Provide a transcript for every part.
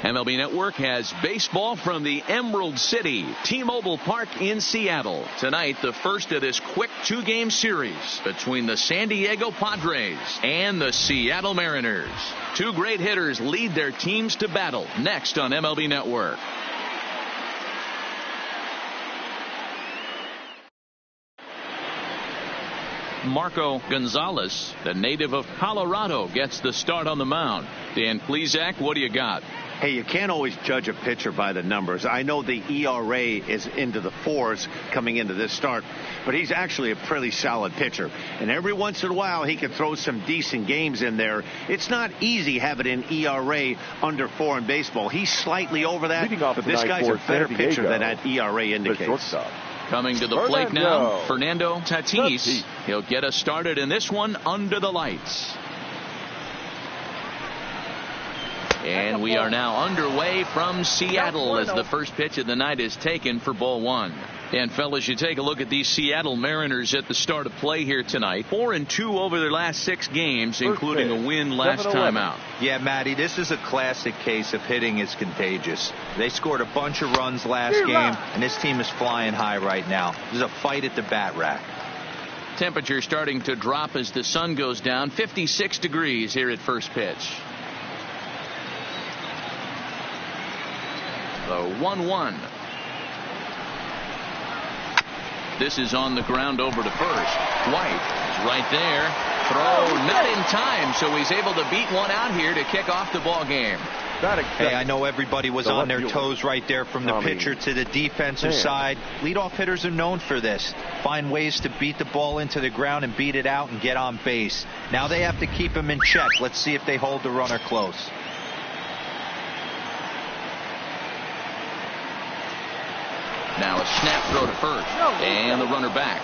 MLB Network has baseball from the Emerald City, T-Mobile Park in Seattle. Tonight, the first of this quick two-game series between the San Diego Padres and the Seattle Mariners. Two great hitters lead their teams to battle next on MLB Network. Marco Gonzales, the native of Colorado, gets the start on the mound. Dan Plesac, what do you got? Hey, you can't always judge a pitcher by the numbers. I know the ERA is into the 4s coming into this start, but he's actually a pretty solid pitcher. And every once in a while, he can throw some decent games in there. It's not easy having an ERA under 4 in baseball. He's slightly over that, but this guy's a better pitcher than that ERA indicates. Coming to the plate now, Fernando Tatis. He'll get us started in this one under the lights. And we are now underway from Seattle as the first pitch of the night is taken for ball 1. And fellas, you take a look at these Seattle Mariners at the start of play here tonight. 4-2 over their last 6 games, including a win last time out. Yeah, Matty, this is a classic case of hitting is contagious. They scored a bunch of runs last game, and this team is flying high right now. There's a fight at the bat rack. Temperature starting to drop as the sun goes down. 56 degrees here at first pitch. The 1-1. This is on the ground over to first. White is right there. Throw not in time, so he's able to beat one out here to kick off the ball game. Hey, I know everybody was on their toes right there from the pitcher to the defensive side. Leadoff hitters are known for this. Find ways to beat the ball into the ground and beat it out and get on base. Now they have to keep him in check. Let's see if they hold the runner close. Now a snap throw to first, and the runner back.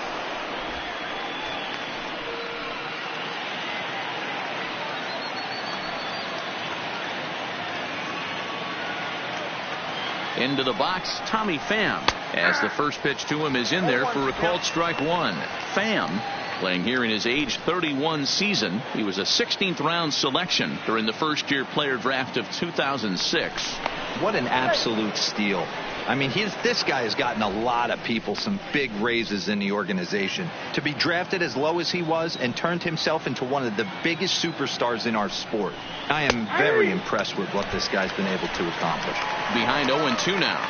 Into the box, Tommy Pham, as the first pitch to him is in there for a called strike 1. Pham, playing here in his age 31 season. He was a 16th round selection during the first year player draft of 2006. What an absolute steal. I mean, this guy has gotten a lot of people some big raises in the organization. To be drafted as low as he was and turned himself into one of the biggest superstars in our sport. I am very impressed with what this guy's been able to accomplish. Behind 0-2 now.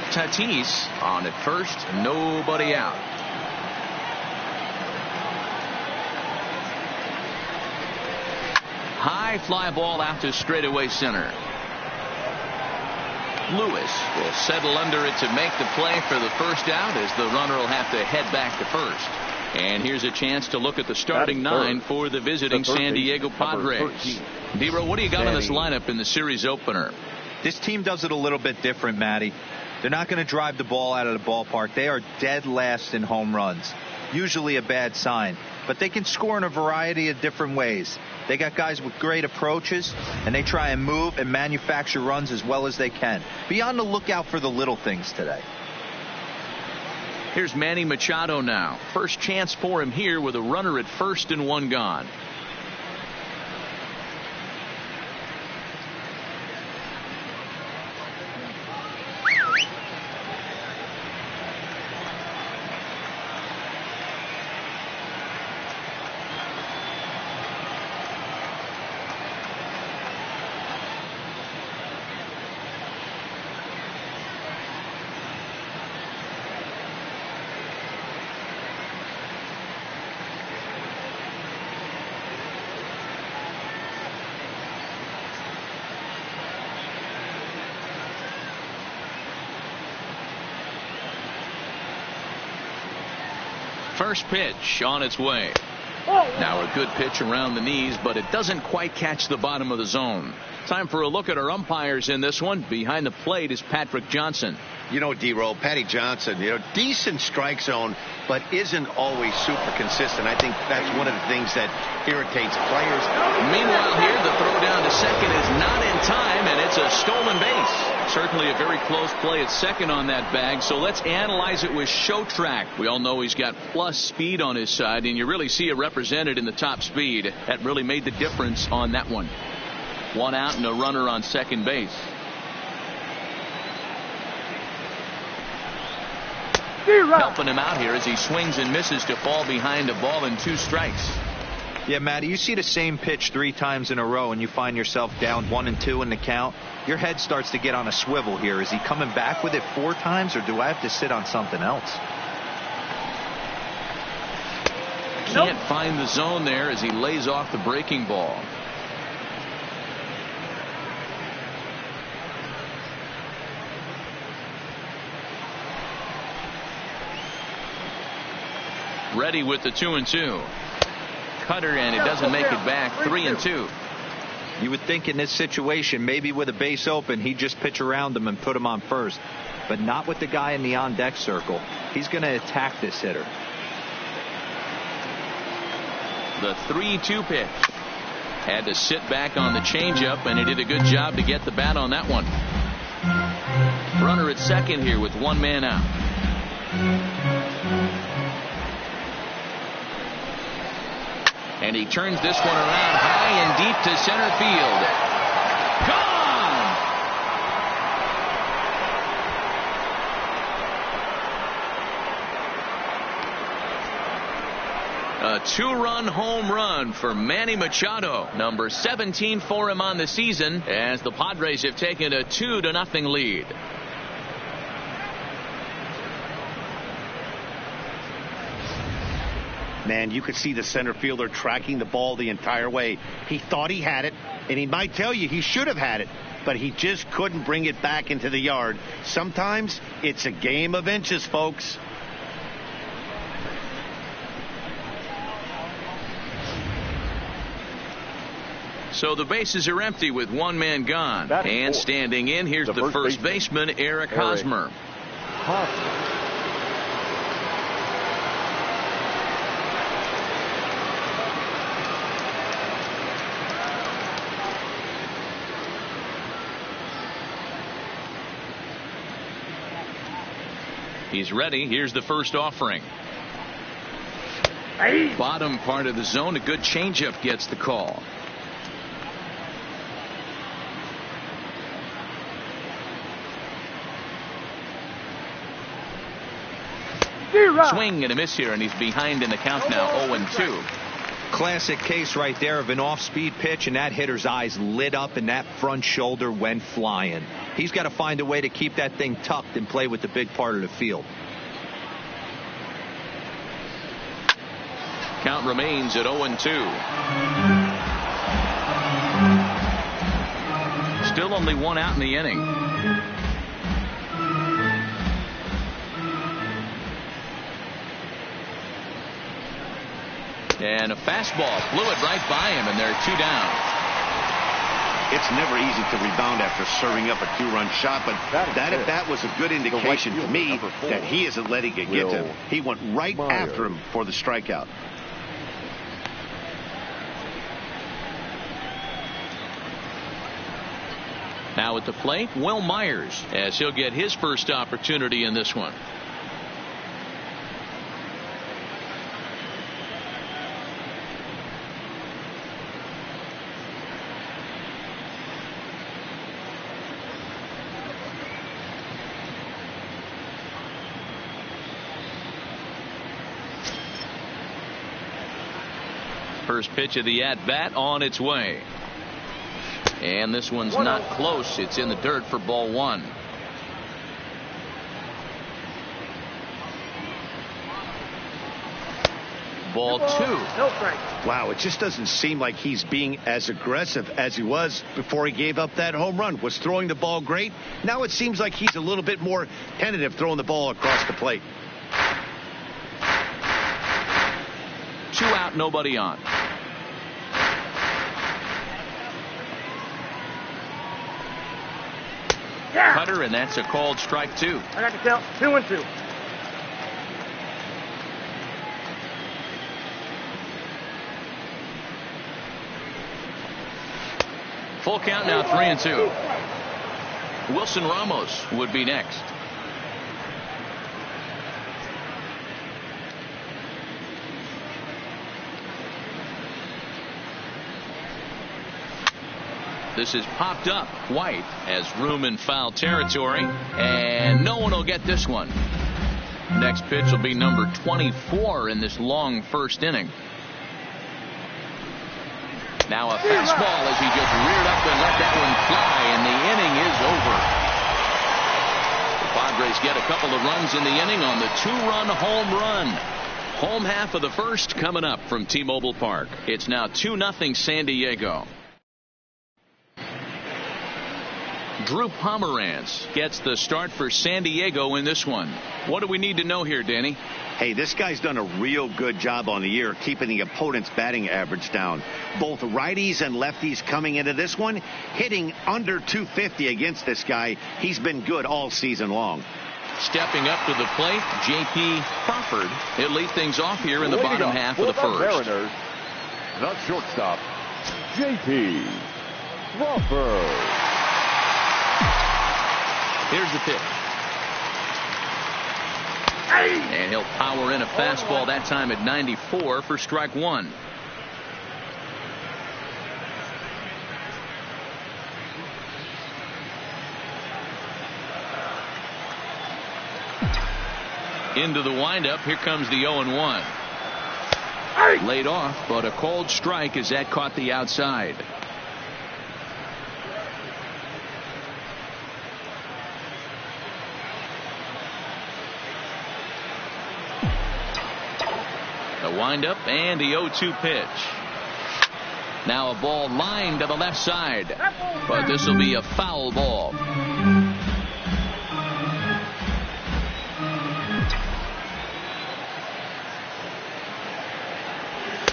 Tatis on at first, nobody out. High fly ball out to straightaway center. Lewis will settle under it to make the play for the first out as the runner will have to head back to first. And here's a chance to look at the starting 9 for the visiting San Diego Padres. D-Row, what do you got in this lineup in the series opener? This team does it a little bit different, Matty. They're not going to drive the ball out of the ballpark. They are dead last in home runs. Usually a bad sign. But they can score in a variety of different ways. They got guys with great approaches, and they try and move and manufacture runs as well as they can. Be on the lookout for the little things today. Here's Manny Machado now. First chance for him here with a runner at first and 1 gone. First pitch on its way. Now a good pitch around the knees, but it doesn't quite catch the bottom of the zone. Time for a look at our umpires in this one. Behind the plate is Patrick Johnson. You know, D-Roll, Patty Johnson, decent strike zone, but isn't always super consistent. I think that's one of the things that irritates players. Meanwhile here, the throw down to second is not in time, and it's a stolen base. Certainly a very close play at second on that bag, so let's analyze it with Show Track. We all know he's got plus speed on his side, and you really see it represented in the top speed. That really made the difference on that one. One out and a runner on second base. Helping him out here as he swings and misses to fall behind a ball and 2 strikes. Yeah, Matty, you see the same pitch 3 times in a row and you find yourself down 1-2 in the count. Your head starts to get on a swivel here. Is he coming back with it 4 times, or do I have to sit on something else? Can't find the zone there as he lays off the breaking ball. Ready with the 2-2. Cutter, and it doesn't make it back. 3-2. You would think in this situation, maybe with a base open, he'd just pitch around him and put him on first. But not with the guy in the on-deck circle. He's going to attack this hitter. The 3-2 pitch. Had to sit back on the changeup, and he did a good job to get the bat on that one. Runner at second here with 1 man out. And he turns this one around high and deep to center field. Gone! A 2-run home run for Manny Machado. Number 17 for him on the season as the Padres have taken a 2-0 lead. Man, you could see the center fielder tracking the ball the entire way. He thought he had it, and he might tell you he should have had it, but he just couldn't bring it back into the yard. Sometimes it's a game of inches, folks. So the bases are empty with 1 man gone. And standing in, here's the first baseman, Eric Hosmer. He's ready. Here's the first offering. Bottom part of the zone. A good changeup gets the call. Swing and a miss here, and he's behind in the count now. 0-2. Classic case right there of an off-speed pitch, and that hitter's eyes lit up and that front shoulder went flying. He's got to find a way to keep that thing tucked and play with the big part of the field. Count remains at 0-2. Still only 1 out in the inning. And a fastball flew it right by him, and they're 2 down. It's never easy to rebound after serving up a 2-run shot, but that was a good indication to me that he isn't letting it get to him. He went right after him for the strikeout. Now at the plate, Will Myers, as he'll get his first opportunity in this one. First pitch of the at-bat on its way. And this one's not close. It's in the dirt for ball 1. Ball 2. Wow, it just doesn't seem like he's being as aggressive as he was before he gave up that home run. Was throwing the ball great. Now it seems like he's a little bit more tentative throwing the ball across the plate. 2 out, nobody on. Cutter, and that's a called strike 2. I got the count. 2-2. Full count now, 3-2. Wilson Ramos would be next. This is popped up. White has room in foul territory, and no one will get this one. Next pitch will be number 24 in this long first inning. Now a fastball as he just reared up and let that one fly, and the inning is over. The Padres get a couple of runs in the inning on the 2-run home run. Home half of the first coming up from T-Mobile Park. It's now 2-0 San Diego. Drew Pomeranz gets the start for San Diego in this one. What do we need to know here, Danny? Hey, this guy's done a real good job on the year keeping the opponent's batting average down. Both righties and lefties coming into this one, hitting under 250 against this guy. He's been good all season long. Stepping up to the plate, J.P. Crawford. He'll lead things off here in the bottom half of the first. Mariners, the shortstop, J.P. Crawford. Here's the pitch. And he'll power in a fastball, that time at 94 for strike one. Into the windup. Here comes the 0-1. Laid off, but a cold strike as that caught the outside. The windup and the 0-2 pitch. Now a ball lined to the left side, but this will be a foul ball.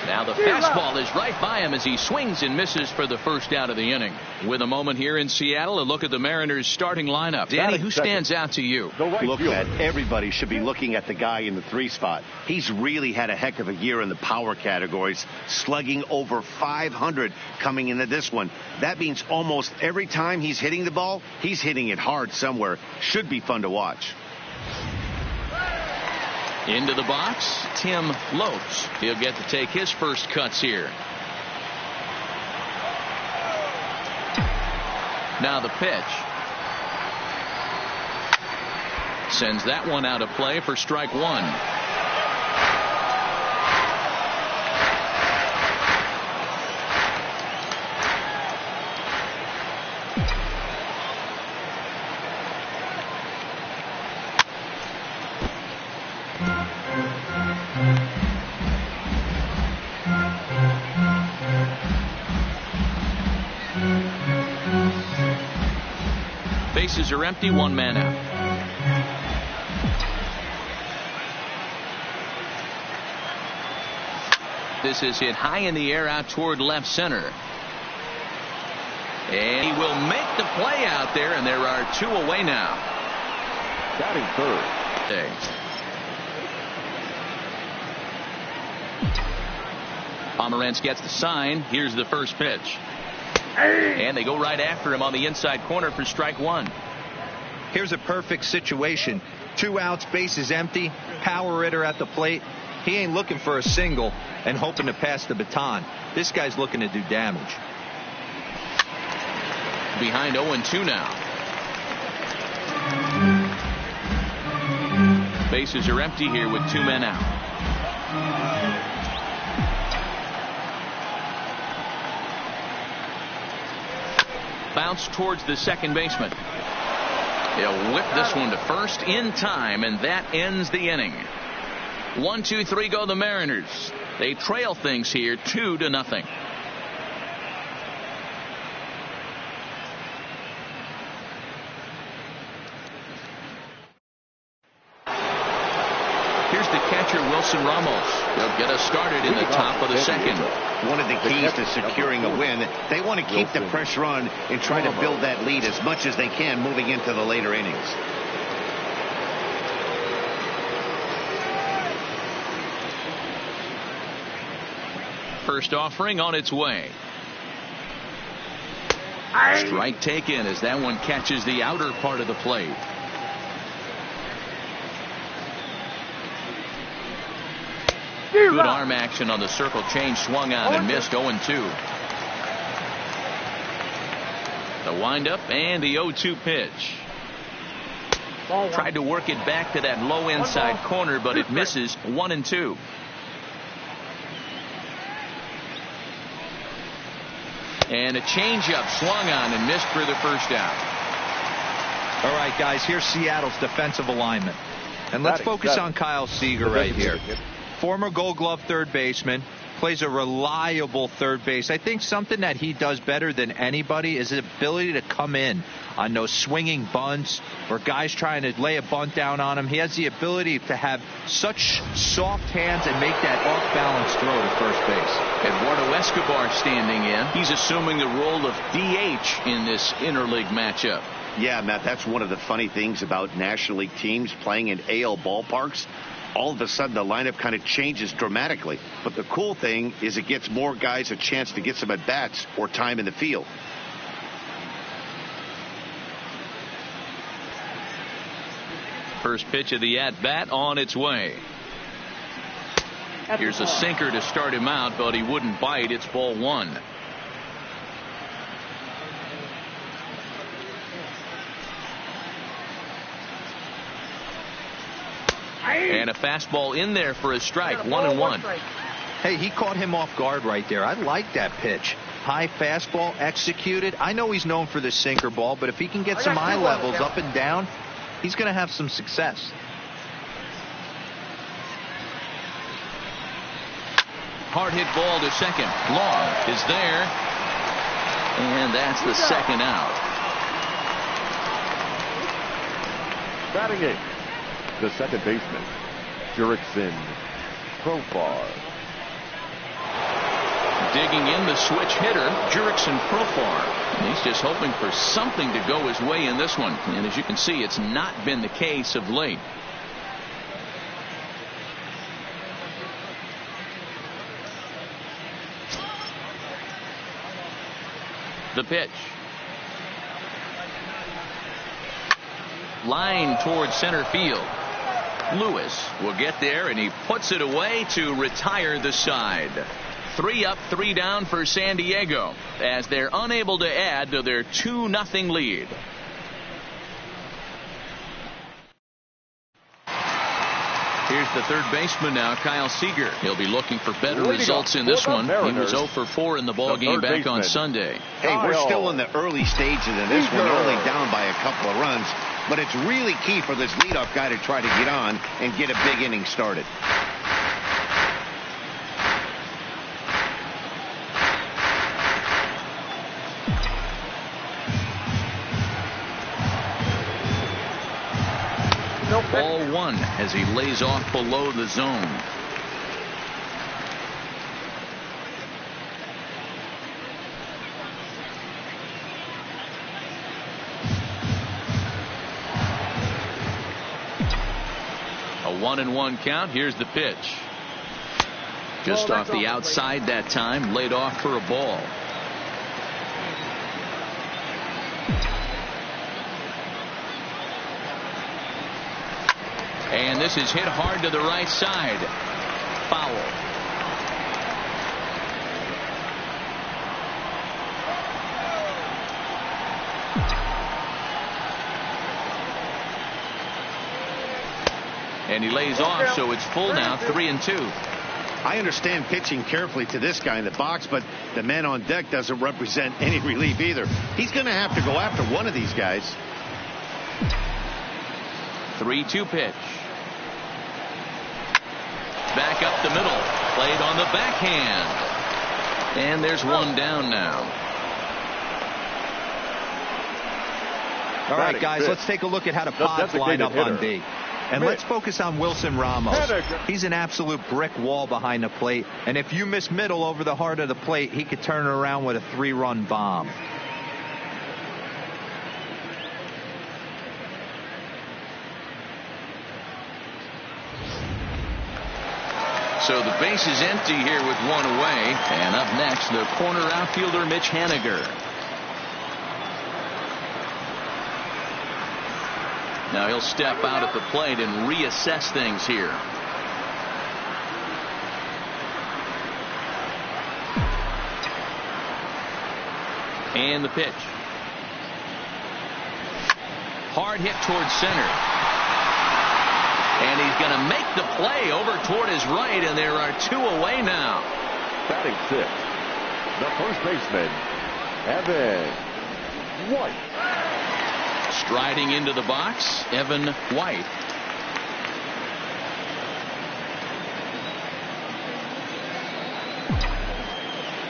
Now the fastball is right by him as he swings and misses for the first out of the inning. With a moment here in Seattle, a look at the Mariners starting lineup. Danny, who stands out to you? Look, at everybody should be looking at the guy in the 3 spot. He's really had a heck of a year in the power categories, slugging over 500 coming into this one. That means almost every time he's hitting the ball, he's hitting it hard somewhere. Should be fun to watch. Into the box, Tim Lopes. He'll get to take his first cuts here. Now the pitch. Sends that one out of play for strike one. Bases are empty, 1 man out. This is hit high in the air out toward left center. And he will make the play out there, and there are 2 away now. Batting third. Pomeranz gets the sign. Here's the first pitch. And they go right after him on the inside corner for strike one. Here's a perfect situation. 2 outs, bases empty, power hitter at the plate. He ain't looking for a single and hoping to pass the baton. This guy's looking to do damage. Behind 0-2 now. Bases are empty here with 2 men out. Bounce towards the second baseman. He'll whip this one to first in time, and that ends the inning. 1-2-3 go the Mariners. They trail things here 2-0. Here's the catcher, Wilson Ramos. He'll get us started in the top of the second. One of the keys to securing a win, they want to keep the pressure on and try to build that lead as much as they can moving into the later innings. First offering on its way. Strike taken as that one catches the outer part of the plate. Good arm action on the circle change, swung on and missed. 0-2. The windup and the 0-2 pitch. Tried to work it back to that low inside corner, but it misses. 1-2. And a changeup swung on and missed for the first out. All right, guys, here's Seattle's defensive alignment. And let's focus on Kyle Seager right here. Former Gold Glove third baseman, plays a reliable third base. I think something that he does better than anybody is his ability to come in on those swinging bunts or guys trying to lay a bunt down on him. He has the ability to have such soft hands and make that off-balance throw to first base. Eduardo Escobar standing in. He's assuming the role of DH in this interleague matchup. Yeah, Matt, that's one of the funny things about National League teams playing in AL ballparks. All of a sudden, the lineup kind of changes dramatically. But the cool thing is it gets more guys a chance to get some at-bats or time in the field. First pitch of the at-bat on its way. Here's a sinker to start him out, but he wouldn't bite. It's ball one. And a fastball in there for a strike. 1-1. Hey, he caught him off guard right there. I like that pitch. High fastball executed. I know he's known for the sinker ball, but if he can get some eye levels up and down, he's going to have some success. Hard hit ball to second. Long is there. And that's the second out. Batting eighth, the second baseman, Jurickson Profar. Digging in the switch hitter, Jurickson Profar. And he's just hoping for something to go his way in this one. And as you can see, it's not been the case of late. The pitch. Line towards center field. Lewis will get there, and he puts it away to retire the side. 3 up, 3 down for San Diego as they're unable to add to their 2-0 lead. Here's the third baseman now, Kyle Seager. He'll be looking for better results in this one. He was 0 for 4 in the ball game back on Sunday. Hey, we're still in the early stages of this one, only down by a couple of runs. But it's really key for this leadoff guy to try to get on and get a big inning started. Ball one as he lays off below the zone. A 1-1 count. Here's the pitch. Just off the outside that time, laid off for a ball. And this is hit hard to the right side. Foul. And he lays off, so it's full now, 3-2. I understand pitching carefully to this guy in the box, but the man on deck doesn't represent any relief either. He's going to have to go after one of these guys. 3-2 pitch. Back up the middle. Played on the backhand. And there's one down now. All right, guys, let's take a look at how the Pods line up on D. And let's focus on Wilson Ramos. He's an absolute brick wall behind the plate. And if you miss middle over the heart of the plate, he could turn it around with a 3-run bomb. So the base is empty here with one away. And up next, the corner outfielder, Mitch Haniger. Now he'll step out at the plate and reassess things here. And the pitch. Hard hit towards center. And he's going to make the play over toward his right, and there are 2 away now. Batting 6, the first baseman, Evan White. Striding into the box, Evan White.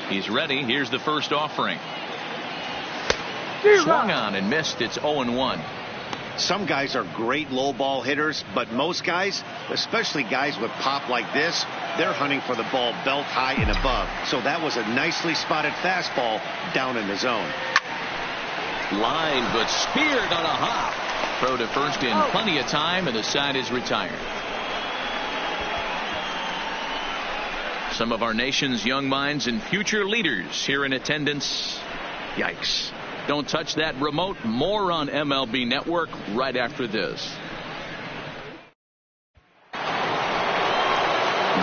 He's ready. Here's the first offering. Swung on and missed. It's 0-1. Some guys are great low ball hitters, but most guys, especially guys with pop like this, they're hunting for the ball belt high and above. So that was a nicely spotted fastball down in the zone. Line, but speared on a hop. Throw to first in plenty of time, and the side is retired. Some of our nation's young minds and future leaders here in attendance. Yikes. Don't touch that remote. More on MLB Network right after this.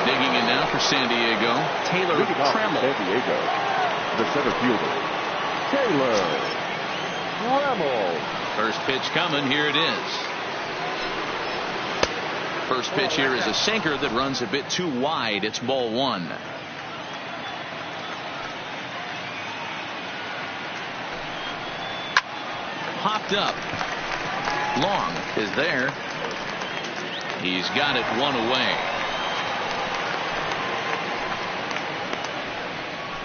Digging in now for San Diego, Taylor Trammell. San Diego, the center fielder, Taylor Trammell. First pitch coming. Here it is. First pitch here is a sinker that runs a bit too wide. It's ball 1. Popped up. Long is there. He's got it 1 away.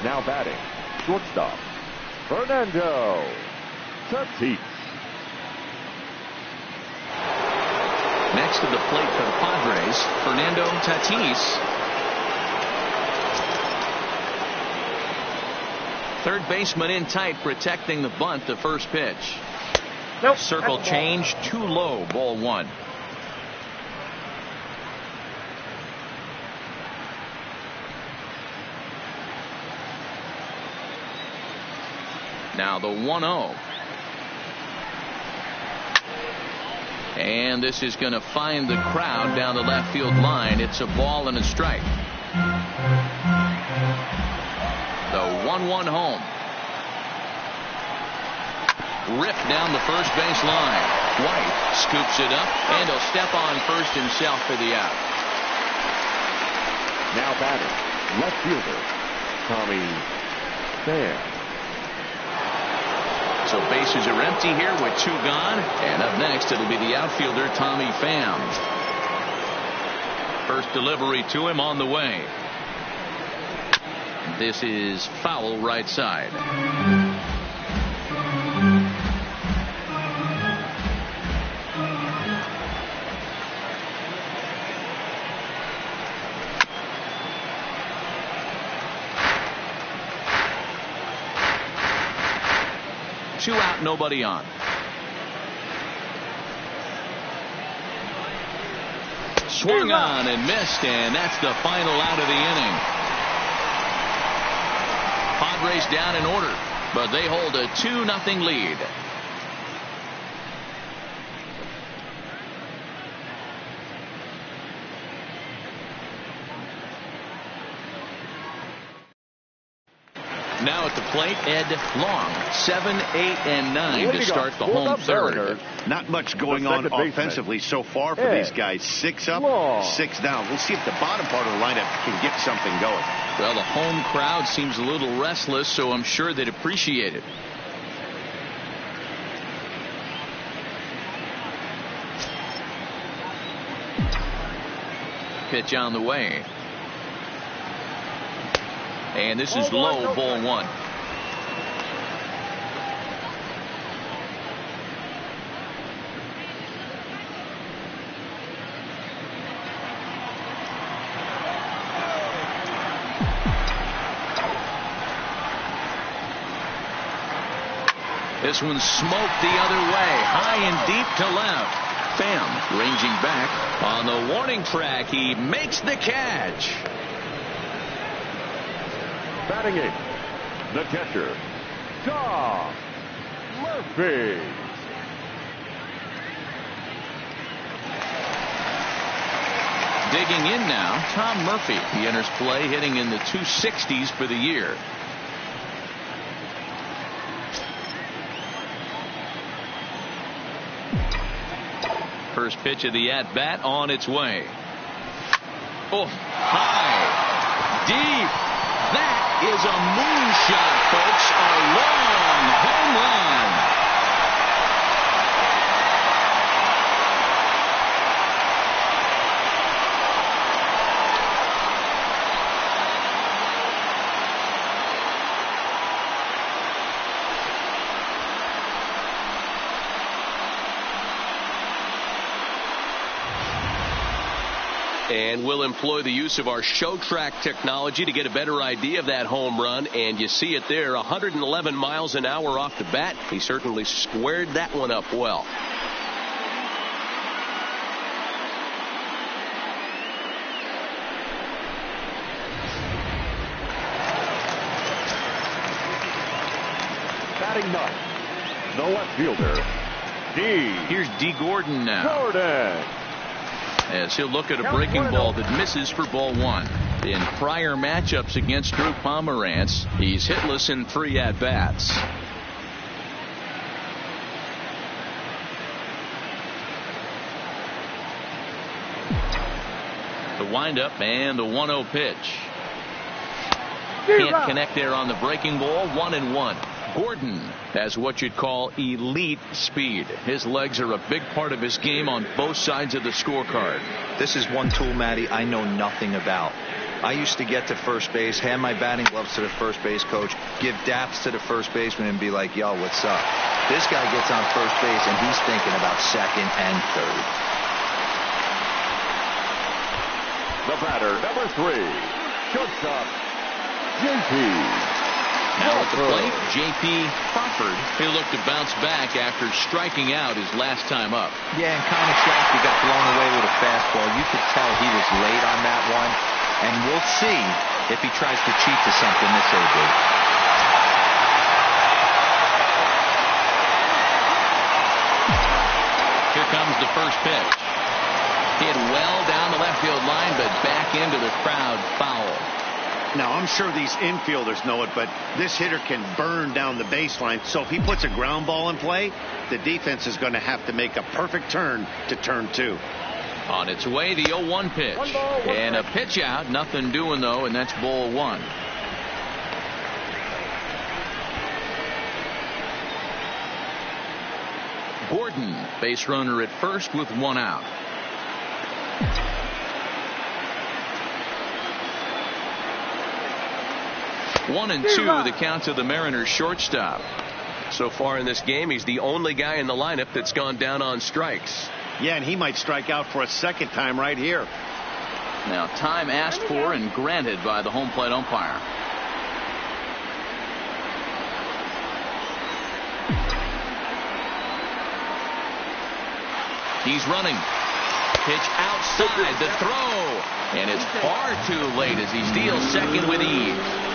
Now batting, shortstop, Fernando Tatis. Next to the plate for the Padres, Fernando Tatis. Third baseman in tight, protecting the bunt. The first pitch. Nope. Circle change, too low. Ball 1. Now the 1-0. And this is going to find the crowd down the left field line. It's a ball and a strike. The 1-1 home. Ripped down the first base line. White scoops it up, and he'll step on first himself for the out. Now batting, left fielder, Tommy Pham. So bases are empty here with 2 gone. And up next, it'll be the outfielder, Tommy Pham. First delivery to him on the way. This is foul right side. Two out, nobody on. Swung on and missed, and that's the final out of the inning. Padres down in order, but they hold a 2-0 lead. Now at the plate, Ed Long. 7, 8, and 9 to start the home third. Not much going on offensively so far for these guys. 6 up, 6 down. We'll see if the bottom part of the lineup can get something going. Well, the home crowd seems a little restless, so I'm sure they'd appreciate it. Pitch on the way. And this is low, ball 1. This one's smoked the other way, high and deep to left. Pham ranging back on the warning track. He makes the catch. Batting 8, the catcher, Tom Murphy. Digging in now, Tom Murphy. He enters play hitting in the 260s for the year. first pitch of the at-bat on its way. Oh, high, deep. That is a moonshot, folks. A long home run. And we'll employ the use of our show track technology to get a better idea of that home run. And you see it there, 111 miles an hour off the bat. He certainly squared that one up well. Batting ninth, the left fielder, D. Here's D. Gordon now. Gordon. As he'll look at a breaking ball that misses for ball one. In prior matchups against Drew Pomeranz, he's hitless in 3 at-bats. The windup and the 1-0 pitch. Can't connect there on the breaking ball. 1-1. Gordon has what you'd call elite speed. His legs are a big part of his game on both sides of the scorecard. This is one tool, Matty, I know nothing about. I used to get to first base, hand my batting gloves to the first base coach, give daps to the first baseman and be like, yo, what's up? This guy gets on first base and he's thinking about second and third. The batter, number 3, shortstop, JP. Now at the plate, J.P. Crawford. He'll look to bounce back after striking out his last time up. Yeah, and kind of shocked he got blown away with a fastball. You could tell he was late on that one. And we'll see if he tries to cheat to something this early. Here comes the first pitch. Hit well down the left field line, but back into the crowd, foul. Now, I'm sure these infielders know it, but this hitter can burn down the baseline. So if he puts a ground ball in play, the defense is going to have to make a perfect turn to turn 2. On its way, the 0-1 pitch. And a pitch out. Nothing doing, though, and that's ball 1. Gordon, base runner at first with 1 out. One and 2, the count to the Mariners shortstop. So far in this game, he's the only guy in the lineup that's gone down on strikes. Yeah, and he might strike out for a second time right here. Now, time asked for and granted by the home plate umpire. He's running. Pitch outside the throw. And it's far too late as he steals second with ease.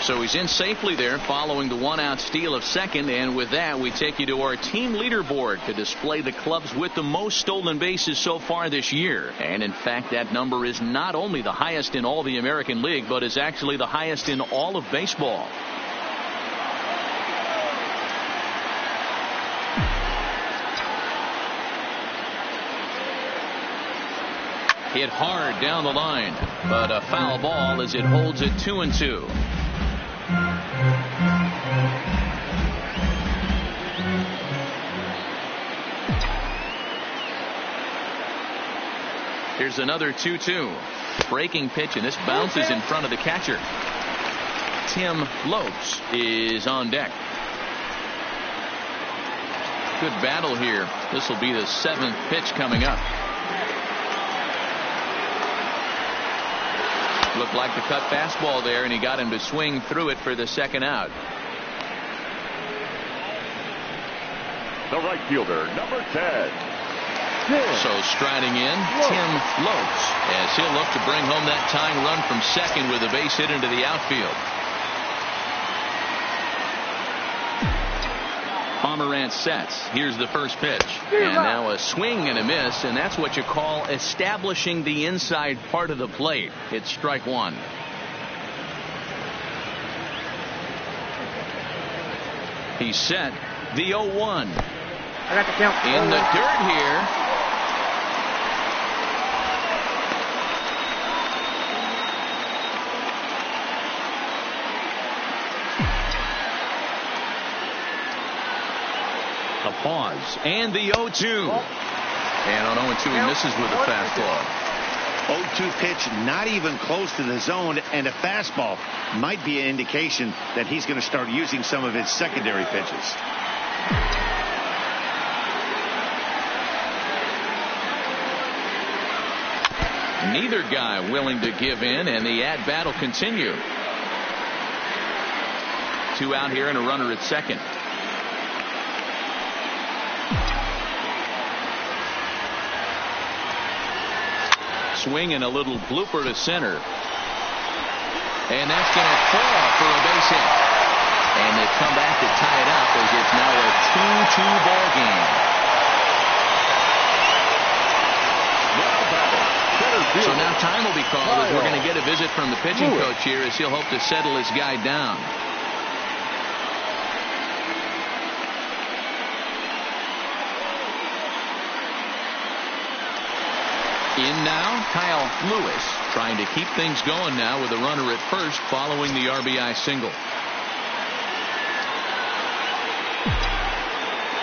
So he's in safely there following the 1-out steal of second. And with that, we take you to our team leaderboard to display the clubs with the most stolen bases so far this year. And in fact, that number is not only the highest in all the American League, but is actually the highest in all of baseball. Hit hard down the line, but a foul ball as it holds it 2-2. Here's another 2-2. Breaking pitch, and this bounces in front of the catcher. Tim Lopes is on deck. Good battle here. This will be the 7th pitch coming up. Looked like the cut fastball there, and he got him to swing through it for the 2nd out. The right fielder, number 10. So striding in, Tim Lopes, as he'll look to bring home that tying run from second with a base hit into the outfield. Pomeranz sets. Here's the first pitch. And now a swing and a miss, and that's what you call establishing the inside part of the plate. It's strike 1. He's set. The 0-1. I got the count. In the dirt here. A pause. And the 0-2. And on 0-2, he misses with a fastball. 0-2 pitch, not even close to the zone, and a fastball might be an indication that he's going to start using some of his secondary pitches. Neither guy willing to give in, and the at-bat will continue. 2 out here and a runner at second. Swing and a little blooper to center. And that's going to fall for a base hit. And they come back to tie it up as it's now a 2-2 ball game. So now time will be called as we're going to get a visit from the pitching coach here as he'll hope to settle his guy down. In now, Kyle Lewis trying to keep things going now with a runner at first following the RBI single.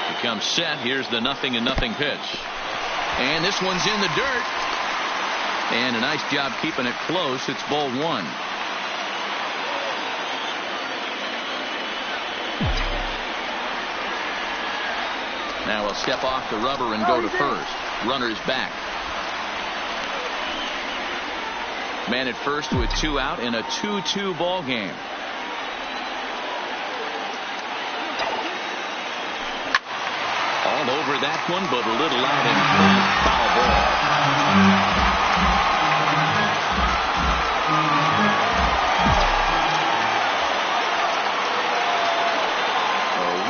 He comes set. Here's the 0-0 pitch. And this one's in the dirt. And a nice job keeping it close. It's ball 1. Now we'll step off the rubber and go to first. Runner's back. Man at first with 2 out in a 2-2 ball game. All over that one, but a little out in front. Foul ball.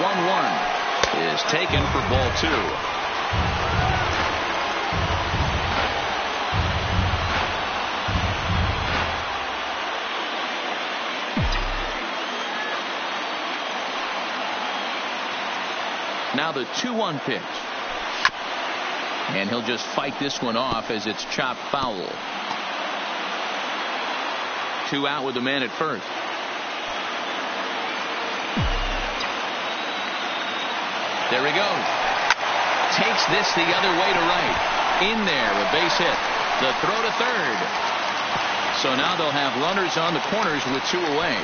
1-1 is taken for ball 2. Now the 2-1 pitch. And he'll just fight this one off as it's chopped foul. 2 out with the man at first. There he goes. Takes this the other way to right. In there, a base hit. The throw to third. So now they'll have runners on the corners with 2 away.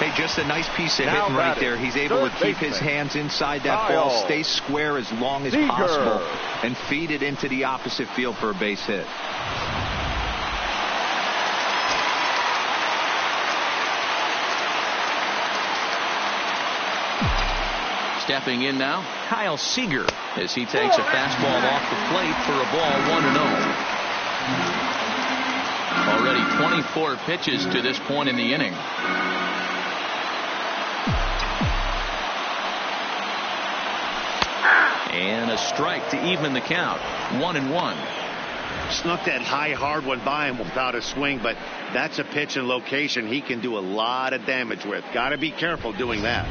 Hey, just a nice piece of hitting right there. He's able to keep his hands inside that ball, stay square as long as possible, and feed it into the opposite field for a base hit. Stepping in now, Kyle Seager, as he takes a fastball off the plate for a ball 1-0. Already 24 pitches to this point in the inning. And a strike to even the count. 1-1. Snuck that high hard one by him without a swing, but that's a pitch and location he can do a lot of damage with. Got to be careful doing that.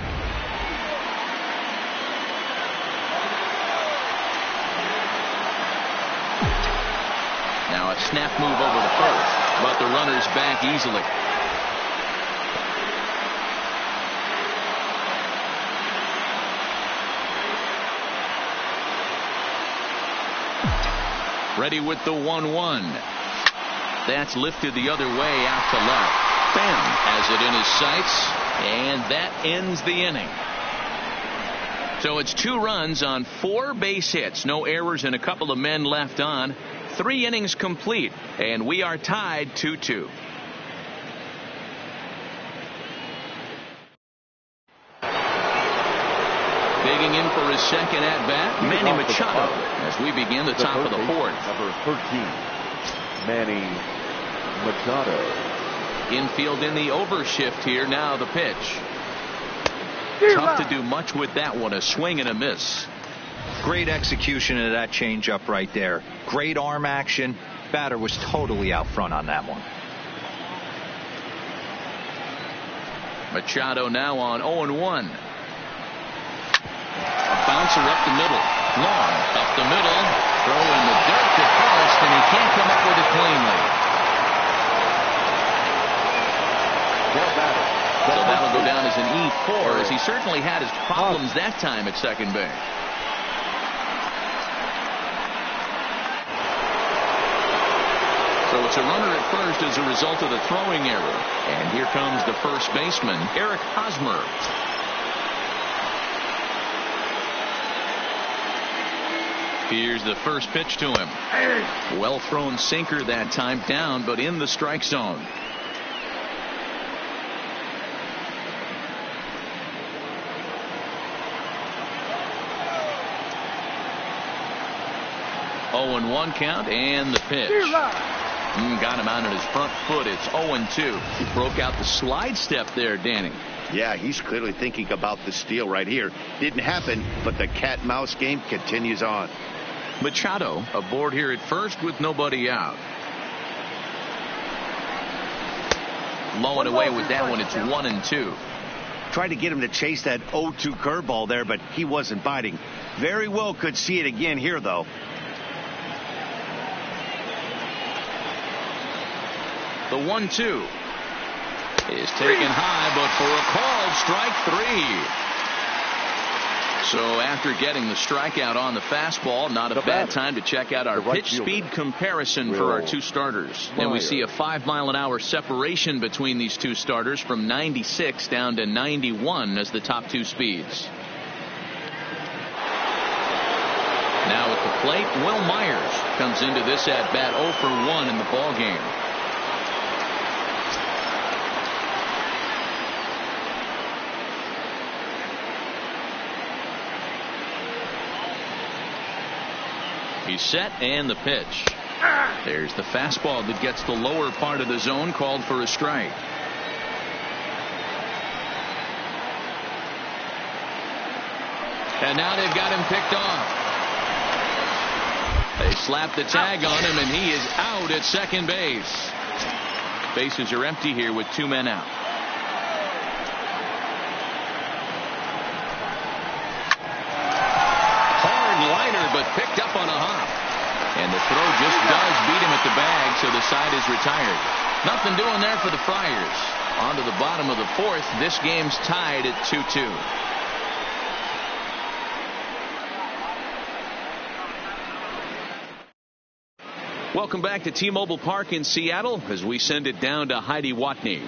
Now a snap move over to first, but the runner's back easily. Ready with the 1-1. That's lifted the other way out to left. Bam has it in his sights, and that ends the inning. So it's 2 runs on 4 base hits, no errors, and a couple of men left on. 3 innings complete, and we are tied 2-2. Digging in for his second at bat, Manny Machado, as we begin the top of the 4th. Number 13, Manny Machado. Infield in the overshift here. Now the pitch. Tough to do much with that one. A swing and a miss. Great execution of that changeup right there. Great arm action. Batter was totally out front on that one. Machado now on 0-1. A bouncer up the middle. Long up the middle. Throw in the dirt to first, and he can't come up with it cleanly. So that'll go down as an before, as he certainly had his problems that time at second base. So it's a runner at first as a result of the throwing error. And here comes the first baseman, Eric Hosmer. Here's the first pitch to him. Well thrown sinker that time, down but in the strike zone. Oh, 0-1 count, and the pitch. Got him out on his front foot. It's 0-2. He broke out the slide step there, Danny. Yeah, he's clearly thinking about the steal right here. Didn't happen, but the cat-mouse game continues on. Machado aboard here at first with nobody out. Low and away with that one. It's 1-2. Tried to get him to chase that 0-2 curveball there, but he wasn't biting. Very well could see it again here, though. The 1-2 is taken high, but for a called strike 3. So after getting the strikeout on the fastball, not a bad time to check out our pitch speed comparison for our two starters. And we see a 5-mile-an-hour separation between these two starters from 96 down to 91 as the top two speeds. Now at the plate, Will Myers comes into this at bat 0 for 1 in the ball game. He's set, and the pitch. There's the fastball that gets the lower part of the zone, called for a strike. And now they've got him picked off. They slap the tag on him, and he is out at second base. Bases are empty here with 2 men out. But picked up on a hop. And the throw just does beat him at the bag, so the side is retired. Nothing doing there for the Friars. On to the bottom of the fourth. This game's tied at 2-2. Welcome back to T-Mobile Park in Seattle as we send it down to Heidi Watney.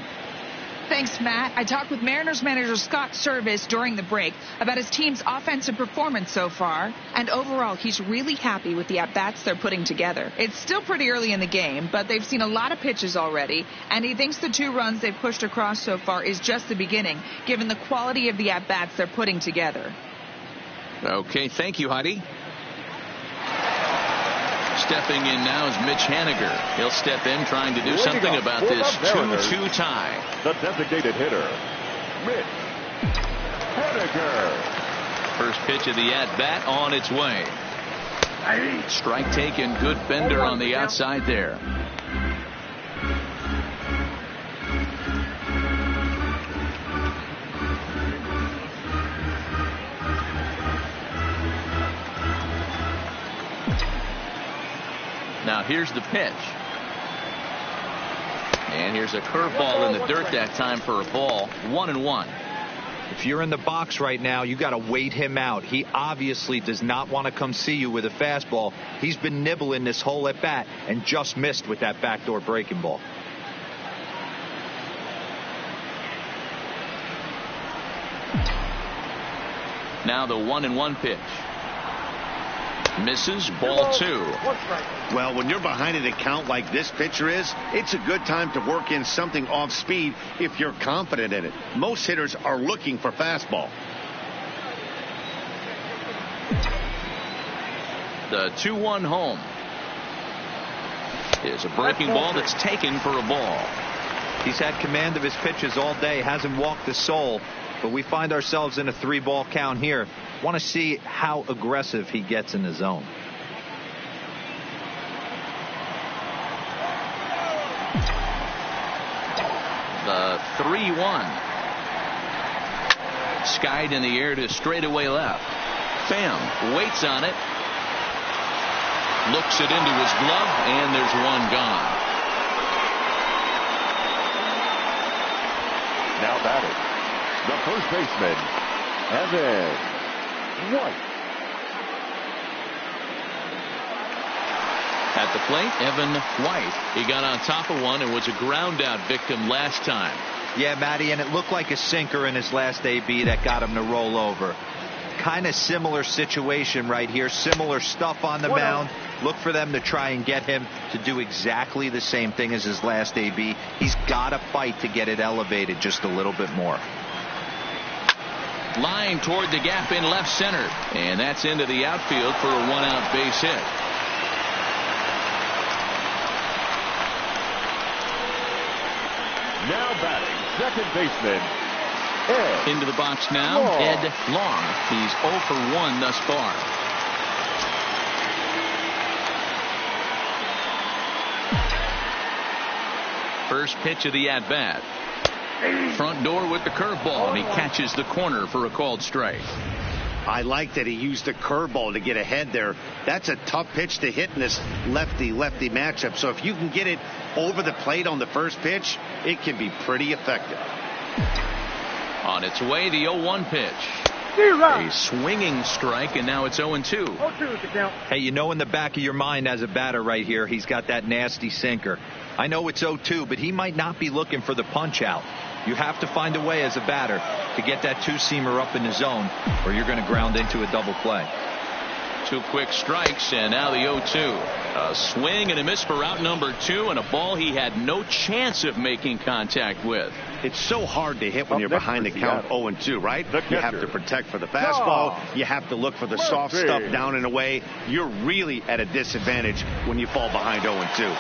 Thanks, Matt. I talked with Mariners manager Scott Service during the break about his team's offensive performance so far. And overall, he's really happy with the at-bats they're putting together. It's still pretty early in the game, but they've seen a lot of pitches already. And he thinks the 2 runs they've pushed across so far is just the beginning, given the quality of the at-bats they're putting together. Okay, thank you, Heidi. Stepping in now is Mitch Haniger. He'll step in trying to do something about this 2-2 tie. The designated hitter, Mitch Haniger. First pitch of the at-bat on its way. Strike taken. Good bender on the outside there. Now here's the pitch. And here's a curveball in the dirt that time for a ball. 1-1. If you're in the box right now, you got to wait him out. He obviously does not want to come see you with a fastball. He's been nibbling this whole at bat and just missed with that backdoor breaking ball. Now the 1-1 pitch. Misses, ball 2. Well, when you're behind an account like this pitcher is, it's a good time to work in something off speed if you're confident in it. Most hitters are looking for fastball. The 2-1 home is a breaking ball that's taken for a ball. He's had command of his pitches all day, hasn't walked a soul, but we find ourselves in a 3-ball count here. Want to see how aggressive he gets in the zone. The 3-1. Skied in the air to straightaway left. Pham waits on it. Looks it into his glove, and there's one gone. Now batting, the first baseman, Evan White. At the plate, Evan White. He got on top of one and was a ground out victim last time. Yeah, Matty, and it looked like a sinker in his last AB that got him to roll over. Kind of similar situation right here. Similar stuff on the mound. Look for them to try and get him to do exactly the same thing as his last AB. He's got to fight to get it elevated just a little bit more. Line toward the gap in left center. And that's into the outfield for a one-out base hit. Now batting, second baseman, Ed. Into the box now, Long. Ed Long. He's 0 for 1 thus far. First pitch of the at-bat. Front door with the curveball, and he catches the corner for a called strike. I like that he used the curveball to get ahead there. That's a tough pitch to hit in this lefty-lefty matchup. So if you can get it over the plate on the first pitch, it can be pretty effective. On its way, the 0-1 pitch. A swinging strike, and now it's 0-2. 0-2 is the count. Hey, you know in the back of your mind as a batter right here, he's got that nasty sinker. I know it's 0-2, but he might not be looking for the punch out. You have to find a way as a batter to get that two-seamer up in the zone, or you're going to ground into a double play. 2 quick strikes, and now the 0-2. A swing and a miss for out number 2, and a ball he had no chance of making contact with. It's so hard to hit when you're behind the count 0-2, right? You have to protect for the fastball. You have to look for the soft stuff down and away. You're really at a disadvantage when you fall behind 0-2.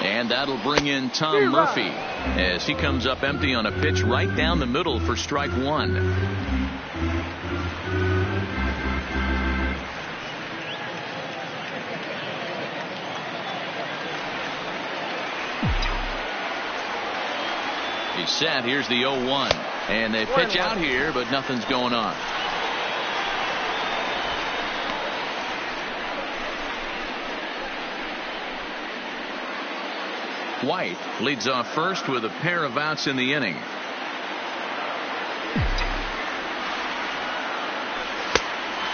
And that'll bring in Tom Murphy as he comes up empty on a pitch right down the middle for strike 1. He's set. Here's the 0-1. And they pitch out here, but nothing's going on. White leads off first with a pair of outs in the inning.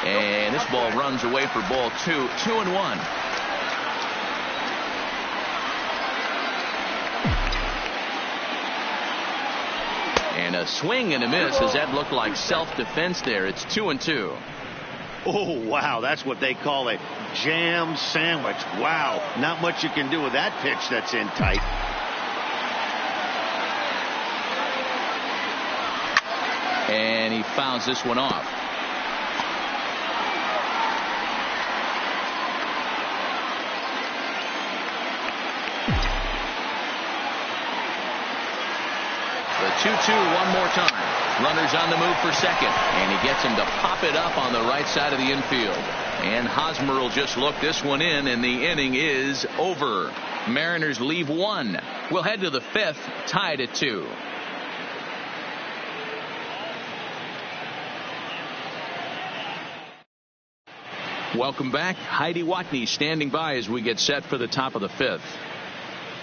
And this ball runs away for ball 2. 2-1. And a swing and a miss as that looked like self-defense there. It's 2-2. Oh, wow. That's what they call a jam sandwich. Wow. Not much you can do with that pitch that's in tight. And he fouls this one off. The 2-2 one more time. Runners on the move for second, and he gets him to pop it up on the right side of the infield. And Hosmer will just look this one in, and the inning is over. Mariners leave 1. We'll head to the 5th, tied at 2. Welcome back. Heidi Watney standing by as we get set for the top of the 5th.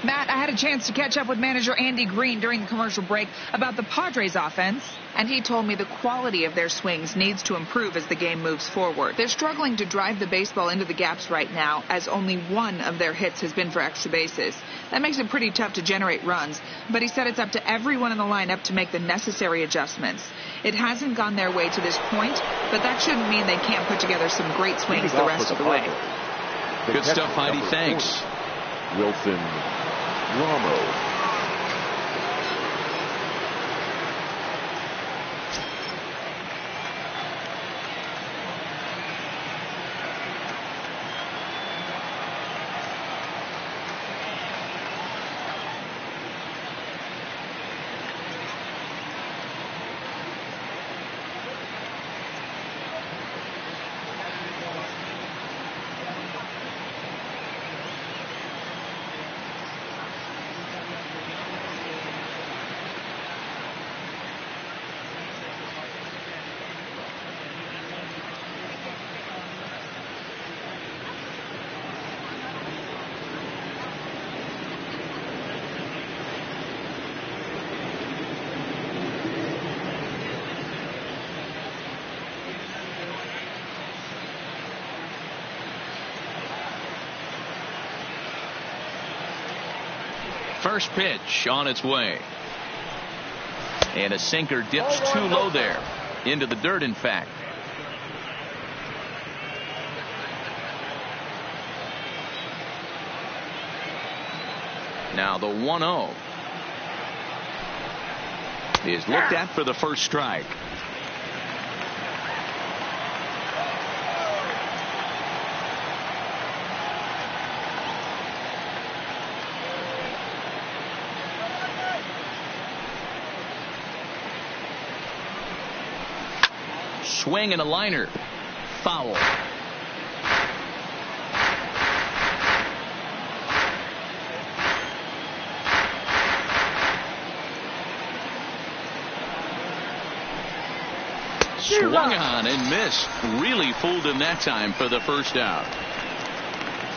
Matt, I had a chance to catch up with manager Andy Green during the commercial break about the Padres offense, and he told me the quality of their swings needs to improve as the game moves forward. They're struggling to drive the baseball into the gaps right now, as only 1 of their hits has been for extra bases. That makes it pretty tough to generate runs, but he said it's up to everyone in the lineup to make the necessary adjustments. It hasn't gone their way to this point, but that shouldn't mean they can't put together some great swings the rest of the way. Good stuff, Heidi. Thanks. Wilson Ramos. First pitch on its way. And a sinker dips too low there. Into the dirt, in fact. Now the 1-0 is looked at for the first strike. Swing and a liner. Foul. Swung on and missed. Really fooled him that time for the first out.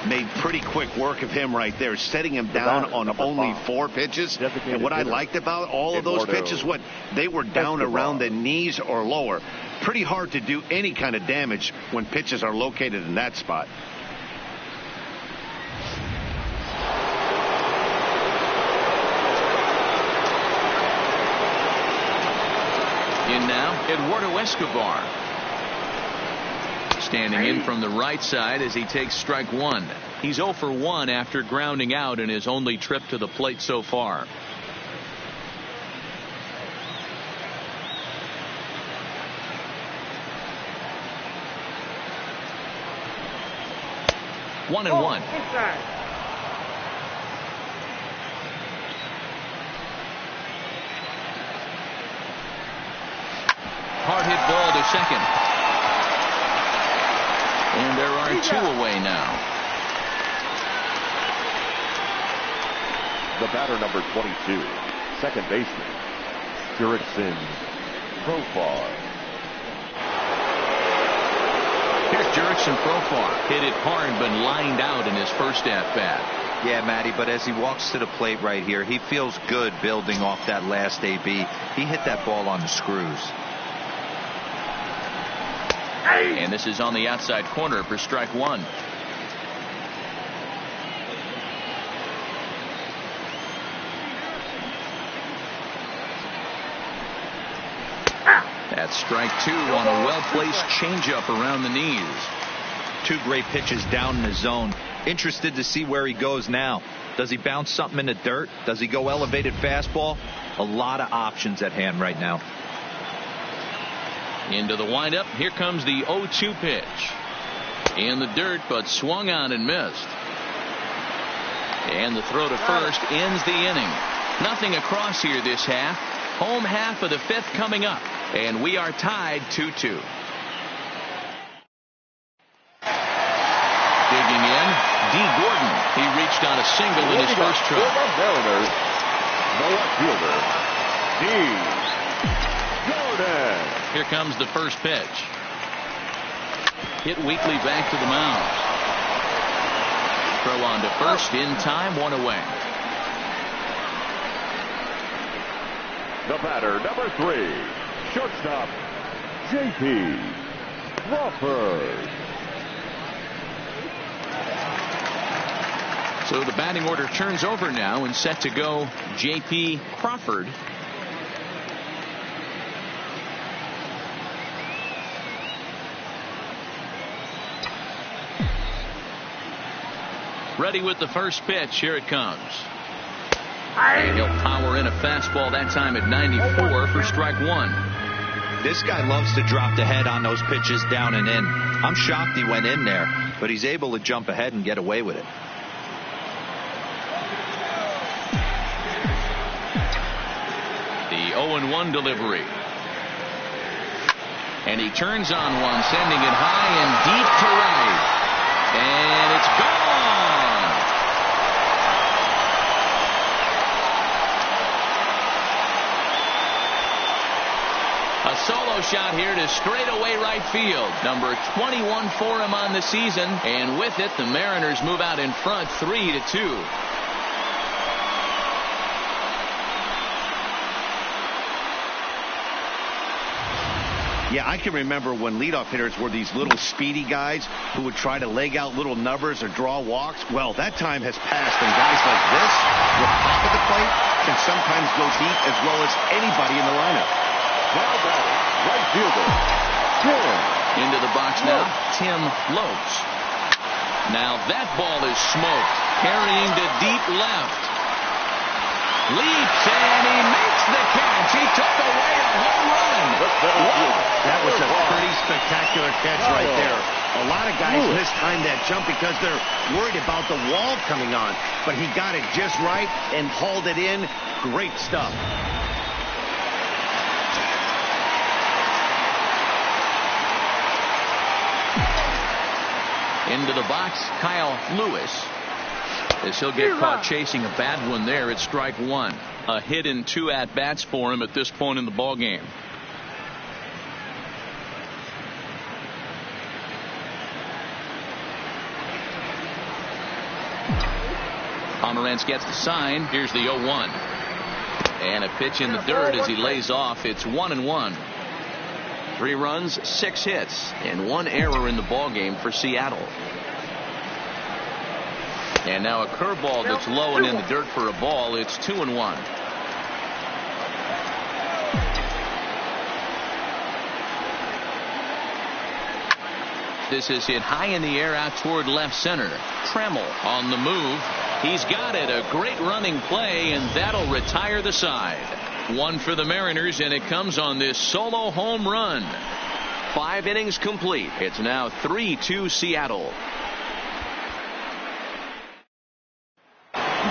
Made pretty quick work of him right there, setting him down on only 4 pitches. And what I liked about all of those pitches, they were down around the knees or lower. Pretty hard to do any kind of damage when pitches are located in that spot. In now, Eduardo Escobar. Standing in from the right side as he takes strike 1. He's 0 for 1 after grounding out in his only trip to the plate so far. One and one. Hard hit ball to second. And there are 2 away now. The batter, number 22, second baseman, Jurickson Profar. Here's Jurickson Profar. Hit it hard but lined out in his first at-bat. Yeah, Matty, but as he walks to the plate right here, he feels good building off that last AB. He hit that ball on the screws. And this is on the outside corner for strike 1. That's strike 2 on a well-placed changeup around the knees. 2 great pitches down in the zone. Interested to see where he goes now. Does he bounce something in the dirt? Does he go elevated fastball? A lot of options at hand right now. Into the windup. Here comes the 0-2 pitch. In the dirt, but swung on and missed. And the throw to first ends the inning. Nothing across here this half. Home half of the 5th coming up. And we are tied 2-2. Digging in, D. Gordon. He reached on a single in his first try. Mariners, the left fielder, D. Gordon. Here comes the first pitch. Hit weakly back to the mound. Throw on to first in time, 1 away. The batter, number 3, shortstop, J.P. Crawford. So the batting order turns over now and set to go J.P. Crawford. Ready with the first pitch. Here it comes. And he'll power in a fastball that time at 94 for strike 1. This guy loves to drop the head on those pitches down and in. I'm shocked he went in there, but he's able to jump ahead and get away with it. The 0-1 delivery. And he turns on one, sending it high and deep to right. And it's gone. A solo shot here to straightaway right field. Number 21 for him on the season. And with it, the Mariners move out in front 3-2. Yeah, I can remember when leadoff hitters were these little speedy guys who would try to leg out little numbers or draw walks. Well, that time has passed, and guys like this, with pop at the plate, can sometimes go deep as well as anybody in the lineup. Now batting, right fielder, Tim. Into the box now, Tim Lopes. Now that ball is smoked, carrying to deep left. Leaps, and he makes the catch. He took away a home run. That was a pretty spectacular catch right there. A lot of guys mistime that jump because they're worried about the wall coming on. But he got it just right and hauled it in. Great stuff. Into the box, Kyle Lewis. As he'll get caught chasing a bad one there at strike one. A hit and 2 at-bats for him at this point in the ballgame. Pomeranz gets the sign. Here's the 0-1. And a pitch in the dirt as he lays off. It's 1-1. 3 runs, 6 hits, and 1 error in the ballgame for Seattle. And now a curveball that's low and in the dirt for a ball. It's 2-1. This is hit high in the air out toward left center. Trammell on the move. He's got it. A great running play, and that'll retire the side. 1 for the Mariners, and it comes on this solo home run. 5 innings complete. It's now 3-2 Seattle.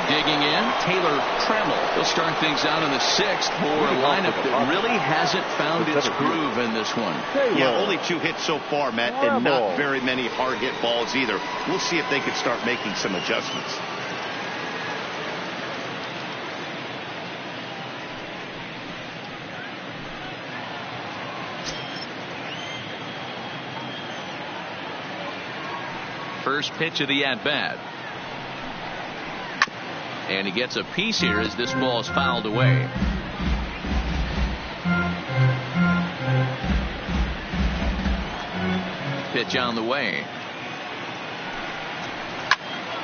Digging in, Taylor Trammell. He'll start things out in the 6th for a lineup that really hasn't found its groove in this one. Yeah, only 2 hits so far, Matt, and not very many hard hit balls either. We'll see if they can start making some adjustments. First pitch of the at-bat. And he gets a piece here as this ball is fouled away. Pitch on the way.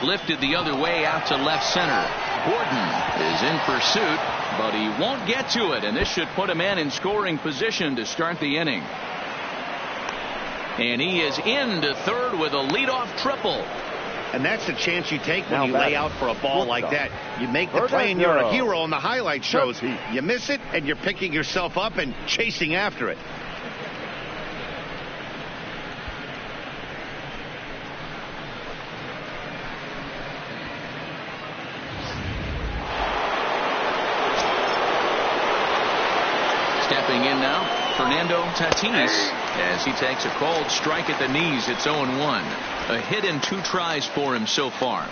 Lifted the other way out to left center. Gordon is in pursuit, but he won't get to it, and this should put a man in scoring position to start the inning. And he is into third with a leadoff triple. And that's the chance you take when you lay out for a ball like that. You make the play and you're a hero on the highlight shows. You miss it and you're picking yourself up and chasing after it. Stepping in now, Fernando Tatis, as he takes a cold strike at the knees. It's 0-1. A hit and 2 tries for him so far.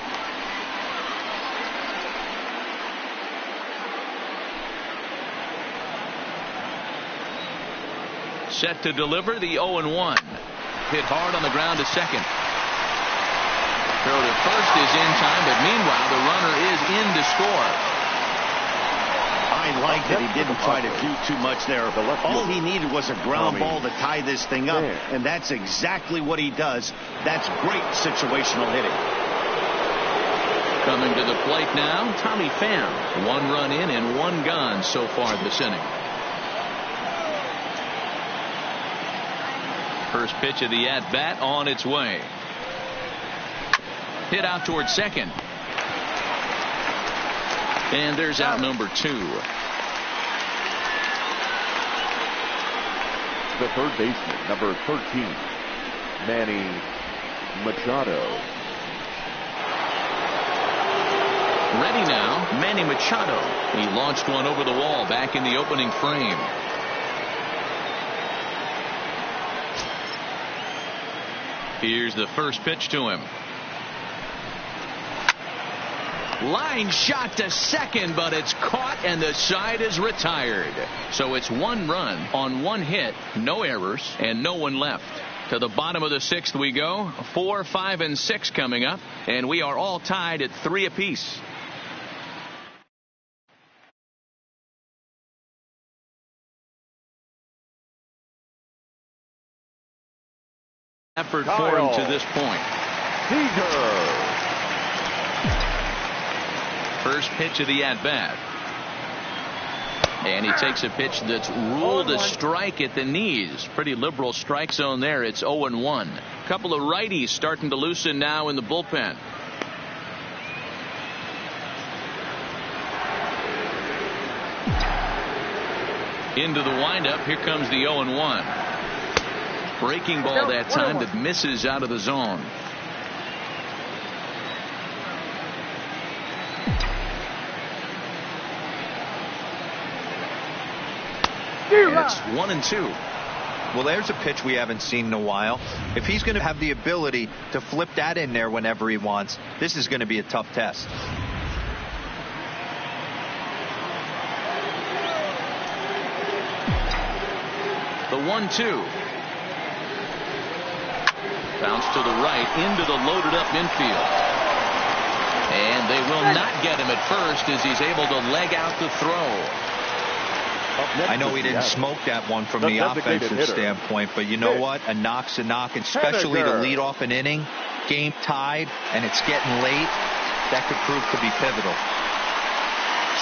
Set to deliver the 0-1. Hit hard on the ground to second. Throw to first is in time, but meanwhile the runner is in to score. I like that he didn't try to do too much there. All he needed was a ground ball to tie this thing up, and that's exactly what he does. That's great situational hitting. Coming to the plate now, Tommy Pham. 1 run in and 1 gone so far this inning. First pitch of the at-bat on its way. Hit out towards second. And there's out number 2. The third baseman, number 13, Manny Machado. Ready now, Manny Machado. He launched one over the wall back in the opening frame. Here's the first pitch to him. Line shot to second, but it's caught and the side is retired. So it's 1 run on 1 hit, no errors, and no one left. To the bottom of the 6th we go. 4, 5, and 6 coming up, and we are all tied at 3 apiece. effort for him to this point. First pitch of the at-bat. And he takes a pitch that's ruled a strike at the knees. Pretty liberal strike zone there. It's 0-1. Couple of righties starting to loosen now in the bullpen. Into the windup. Here comes the 0-1. Breaking ball that time that misses out of the zone. And it's 1-2. Well, there's a pitch we haven't seen in a while. If he's going to have the ability to flip that in there whenever he wants, this is going to be a tough test. The 1-2. Bounce to the right into the loaded up infield. And they will not get him at first as he's able to leg out the throw. I know he didn't smoke that one from the offensive standpoint, but you know what? A knock's a knock, especially to lead off an inning, game tied, and it's getting late. That could prove to be pivotal.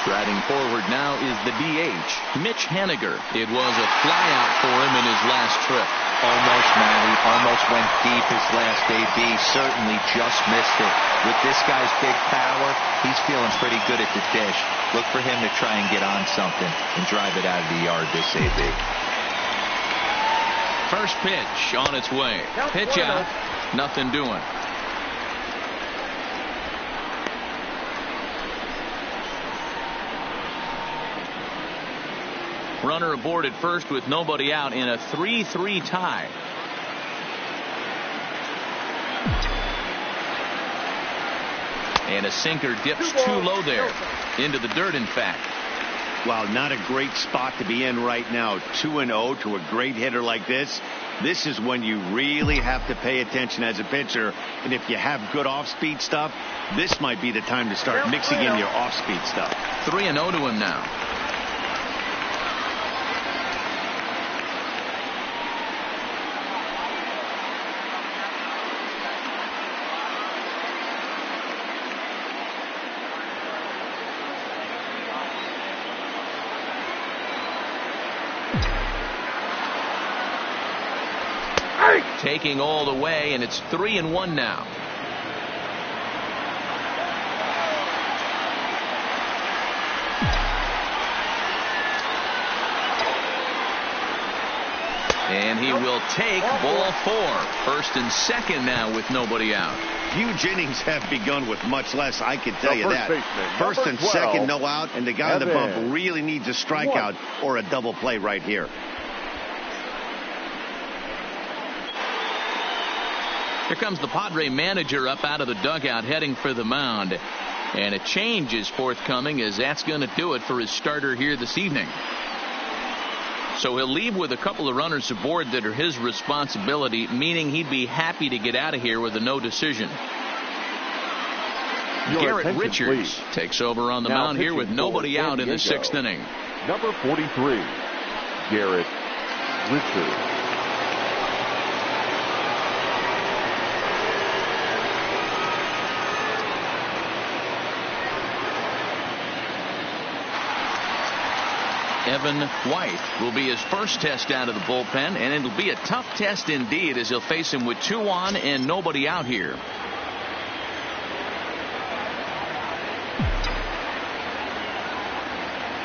Striding forward now is the DH, Mitch Haniger. It was a flyout for him in his last trip. Almost, Matty. Almost went deep his last AB. Certainly just missed it. With this guy's big power, he's feeling pretty good at the dish. Look for him to try and get on something and drive it out of the yard this AB. First pitch on its way. Pitch out. Nothing doing. Runner aboard at first with nobody out in a 3-3 tie. And a sinker dips too low there. Into the dirt, in fact. Well, not a great spot to be in right now. 2-0 to a great hitter like this. This is when you really have to pay attention as a pitcher. And if you have good off-speed stuff, this might be the time to start mixing in your off-speed stuff. 3-0 to him now. Taking all the way, and it's 3-1 now. And he will take ball 4. First and second now with nobody out. Huge innings have begun with much less, I can tell you that. First and second, no out, and the guy on the bump really needs a strikeout or a double play right here. Here comes the Padre manager up out of the dugout heading for the mound. And a change is forthcoming as that's going to do it for his starter here this evening. So he'll leave with a couple of runners aboard that are his responsibility, meaning he'd be happy to get out of here with a no decision. Garrett Richards takes over on the mound here with nobody out in the 6th inning. Number 43, Garrett Richards. Evan White will be his first test out of the bullpen, and it'll be a tough test indeed as he'll face him with 2 on and nobody out here.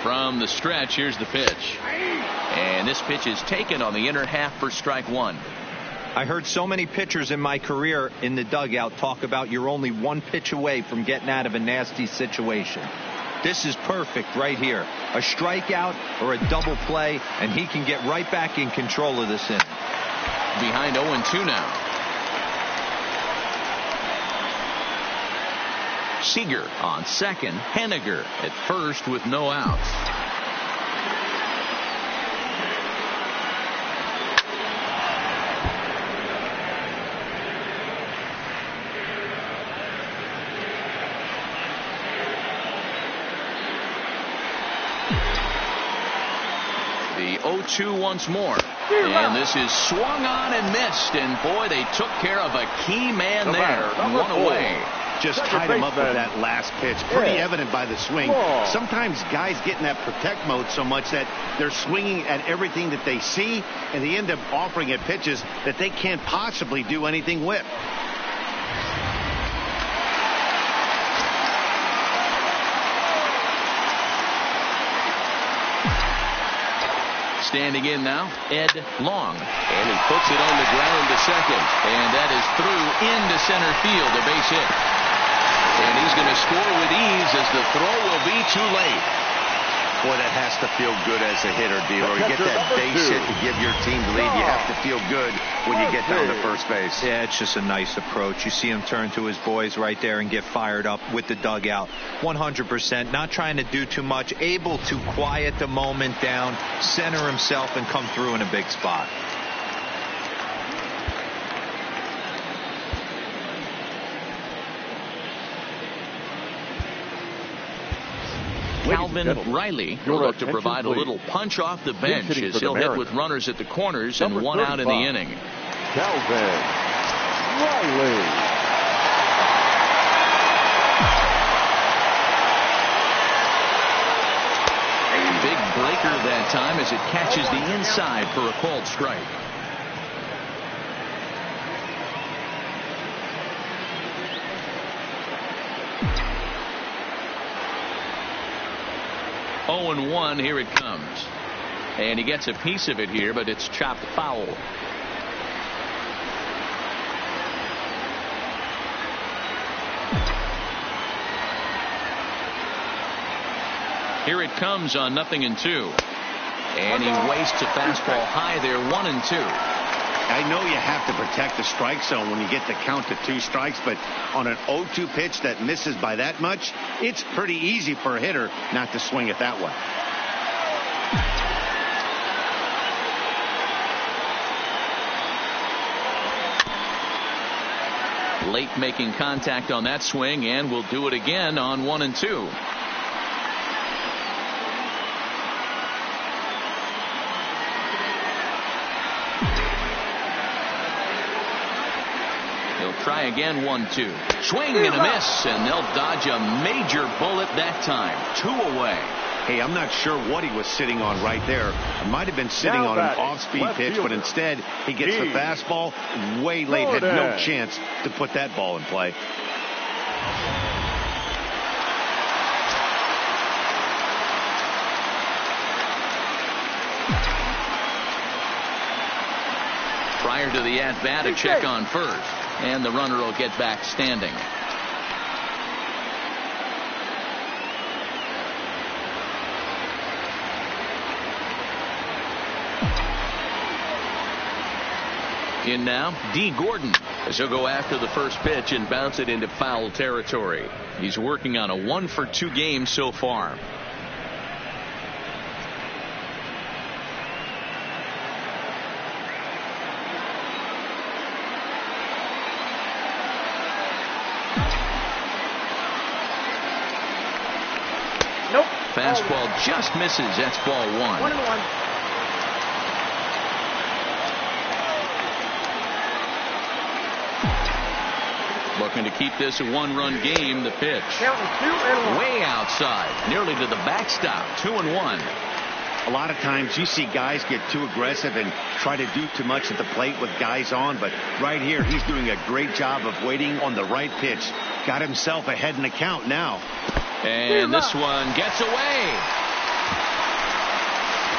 From the stretch, here's the pitch. And this pitch is taken on the inner half for strike 1. I heard so many pitchers in my career in the dugout talk about you're only 1 pitch away from getting out of a nasty situation. This is perfect right here. A strikeout or a double play, and he can get right back in control of this inning. Behind 0-2 now. Seager on second. Haniger at first with no outs. The 0-2 once more. And this is swung on and missed. And boy, they took care of a key man there. One away. Just tied him up with that last pitch. Pretty evident by the swing. Sometimes guys get in that protect mode so much that they're swinging at everything that they see, and they end up offering at pitches that they can't possibly do anything with. Standing in now, Ed Long. And he puts it on the ground to second. And that is through into center field, a base hit. And he's going to score with ease as the throw will be too late. Boy, that has to feel good as a hitter, D-Roy. You get that base hit to give your team the lead. You have to feel good when you get down to first base. Yeah, it's just a nice approach. You see him turn to his boys right there and get fired up with the dugout. 100%. Not trying to do too much. Able to quiet the moment down, center himself, and come through in a big spot. Calvin Riley will look to provide a little punch off the bench as he'll hit with runners at the corners and one out in the inning. Calvin Riley. A big breaker that time as it catches the inside for a called strike. Oh, and 1, here it comes. And he gets a piece of it here, but it's chopped foul. Here it comes on 0-2. And he wastes a fastball high there, 1-2. I know you have to protect the strike zone when you get the count to 2 strikes, but on an 0-2 pitch that misses by that much, it's pretty easy for a hitter not to swing it that way. Late making contact on that swing, and will do it again on 1-2. Try again, 1-2. Swing and a miss, and they'll dodge a major bullet that time. 2 away. Hey, I'm not sure what he was sitting on right there. It might have been sitting on an off-speed pitch, but instead he gets the fastball way late. Had no chance to put that ball in play. Prior to the at-bat, a check on first. And the runner will get back standing. In now, D. Gordon, as he'll go after the first pitch and bounce it into foul territory. He's working on a 1-for-2 game so far. Fastball just misses. That's ball 1. 1-1. Looking to keep this a 1-run game. The pitch. Counting 2-1. Way outside. Nearly to the backstop. 2-1. A lot of times you see guys get too aggressive and try to do too much at the plate with guys on, but right here he's doing a great job of waiting on the right pitch. Got himself ahead in the count now. And this one gets away.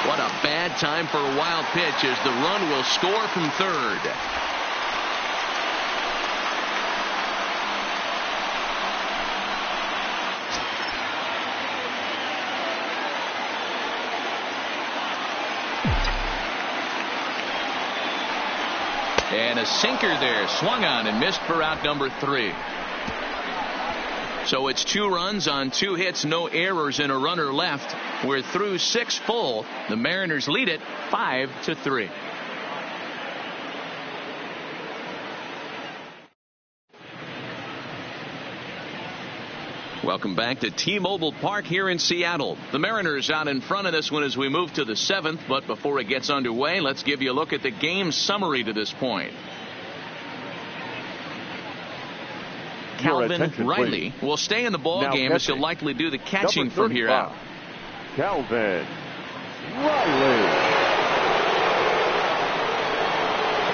What a bad time for a wild pitch as the run will score from third. And a sinker there, swung on and missed for out number 3. So it's 2 runs on 2 hits, no errors, and a runner left. We're through 6 full. The Mariners lead it 5-3. Welcome back to T-Mobile Park here in Seattle. The Mariners out in front of this one as we move to the 7th. But before it gets underway, let's give you a look at the game summary to this point. Calvin Riley will stay in the ball game as he'll likely do the catching from here out. Calvin Riley.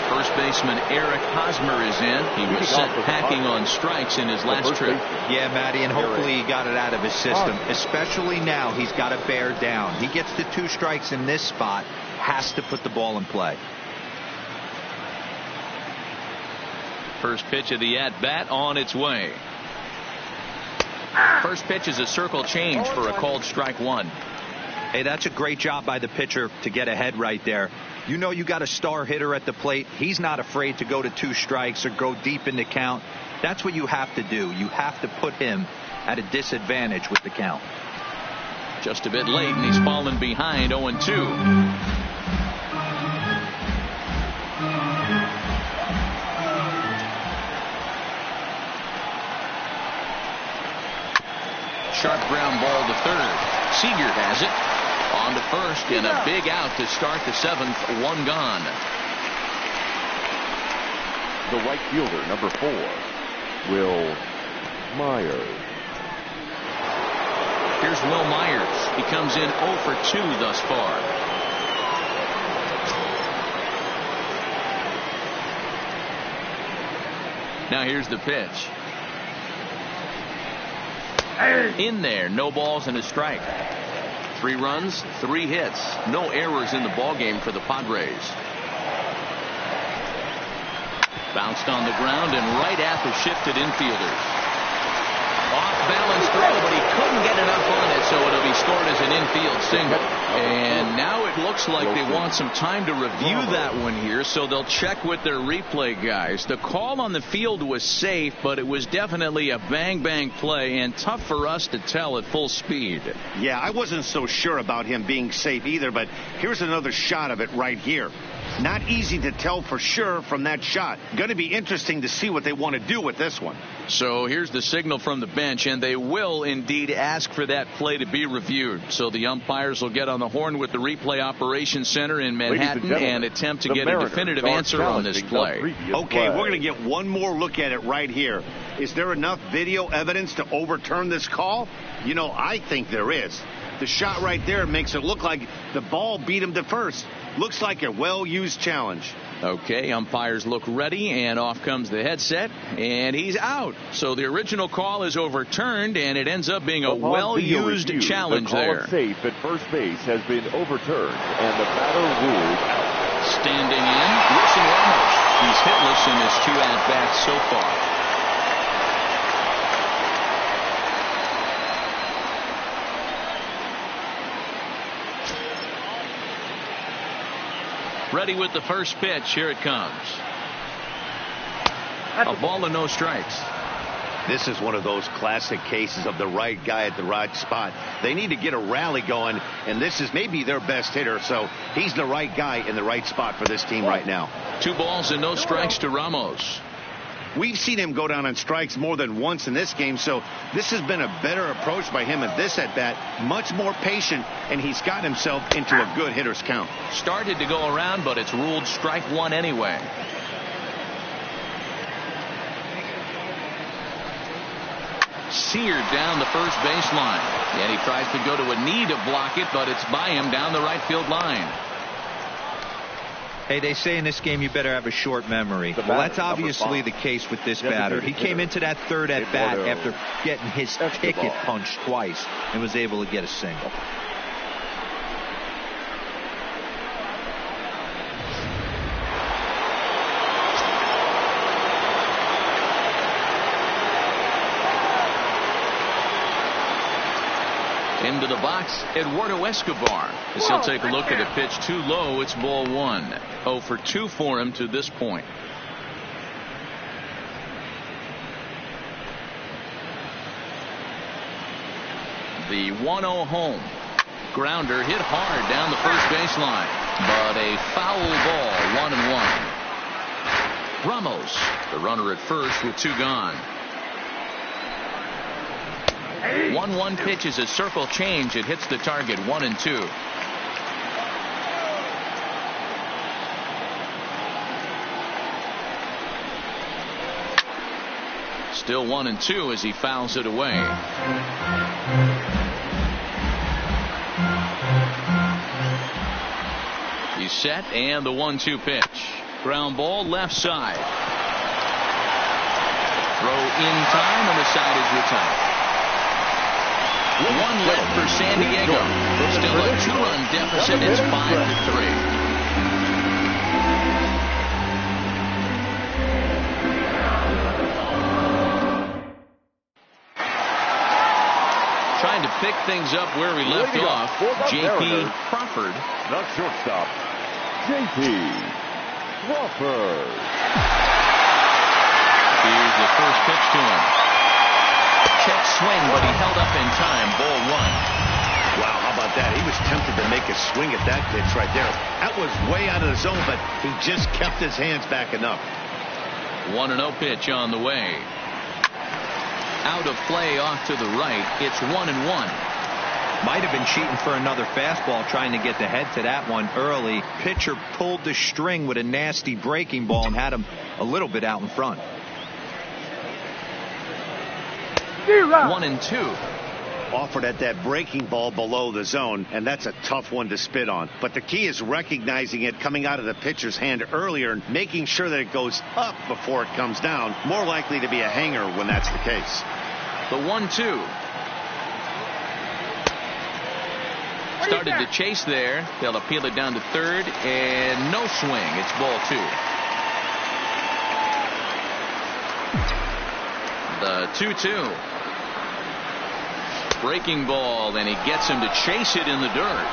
First baseman Eric Hosmer is in. He was sent packing on strikes in his last trip. Yeah, Matty, and hopefully he got it out of his system. Especially now, he's got to bear down. He gets the 2 strikes in this spot, has to put the ball in play. First pitch of the at-bat on its way. First pitch is a circle change for a called strike 1. Hey, that's a great job by the pitcher to get ahead right there. You know you got a star hitter at the plate. He's not afraid to go to 2 strikes or go deep in the count. That's what you have to do. You have to put him at a disadvantage with the count. Just a bit late, and he's fallen behind 0-2. Sharp ground ball to third. Seager has it. On to first, and a big out to start the 7th. 1 gone. The right fielder, number 4, Will Myers. Here's Will Myers. He comes in 0 for 2 thus far. Now here's the pitch. In there, no balls and a strike. 3 runs, 3 hits, no errors in the ball game for the Padres. Bounced on the ground and right at the shifted infielders. Off balance throw, but he couldn't get enough on it, so it'll be scored as an infield single. And now it looks like they want some time to review that one here, so they'll check with their replay guys. The call on the field was safe, but it was definitely a bang-bang play and tough for us to tell at full speed. Yeah, I wasn't so sure about him being safe either, but here's another shot of it right here. Not easy to tell for sure from that shot. Going to be interesting to see what they want to do with this one. So here's the signal from the bench, and they will indeed ask for that play to be reviewed. So the umpires will get on the horn with the replay operations center in Manhattan and attempt to get a definitive answer on this play. Okay, we're going to get one more look at it right here. Is there enough video evidence to overturn this call? You know, I think there is. The shot right there makes it look like the ball beat him to first. Looks like a well-used challenge. Okay, umpires look ready, and off comes the headset, and he's out. So the original call is overturned, and it ends up being a well-used challenge there. The call safe at first base has been overturned, and the batter ruled out. Standing in, Wilson Ramos. He's hitless in his 2 at-bats so far. Ready with the first pitch. Here it comes. A ball and no strikes. This is one of those classic cases of the right guy at the right spot. They need to get a rally going, and this is maybe their best hitter, so he's the right guy in the right spot for this team right now. 2 balls and no strikes to Ramos. We've seen him go down on strikes more than once in this game, so this has been a better approach by him at this at-bat. Much more patient, and he's got himself into a good hitter's count. Started to go around, but it's ruled strike 1 anyway. Seared down the first baseline, and he tries to go to a knee to block it, but it's by him down the right field line. Hey, they say in this game you better have a short memory. Well, that's obviously the case with this batter. He came into that 3rd at-bat after getting his ticket punched twice and was able to get a single. Into the box, Eduardo Escobar. As he'll take a look at a pitch too low, it's ball 1. 0 for 2 for him to this point. The 1-0 home. Grounder hit hard down the first baseline, but a foul ball, 1-1. Ramos, the runner at first with 2 gone. 1-1 pitch is a circle change. It hits the target 1-2. Still 1-2 as he fouls it away. He's set, and the 1-2 pitch. Ground ball left side. Throw in time, and the side is retired. 1 left for San Diego. Still a 2-run deficit. It's 5-3. Trying to pick things up where we left off. J.P. Crawford. The shortstop, J.P. Crawford. Here's the first pitch to him. Check swing, but he held up in time. Ball 1. Wow, how about that? He was tempted to make a swing at that pitch right there. That was way out of the zone, but he just kept his hands back enough. 1-0 pitch on the way. Out of play off to the right. It's 1-1. Might have been cheating for another fastball, trying to get the head to that one early. Pitcher pulled the string with a nasty breaking ball and had him a little bit out in front. 1-2. Offered at that breaking ball below the zone, and that's a tough one to spit on. But the key is recognizing it coming out of the pitcher's hand earlier and making sure that it goes up before it comes down. More likely to be a hanger when that's the case. The 1-2. Started to chase there. They'll appeal it down to third, and no swing. It's ball 2. The 2-2. Breaking ball, and he gets him to chase it in the dirt.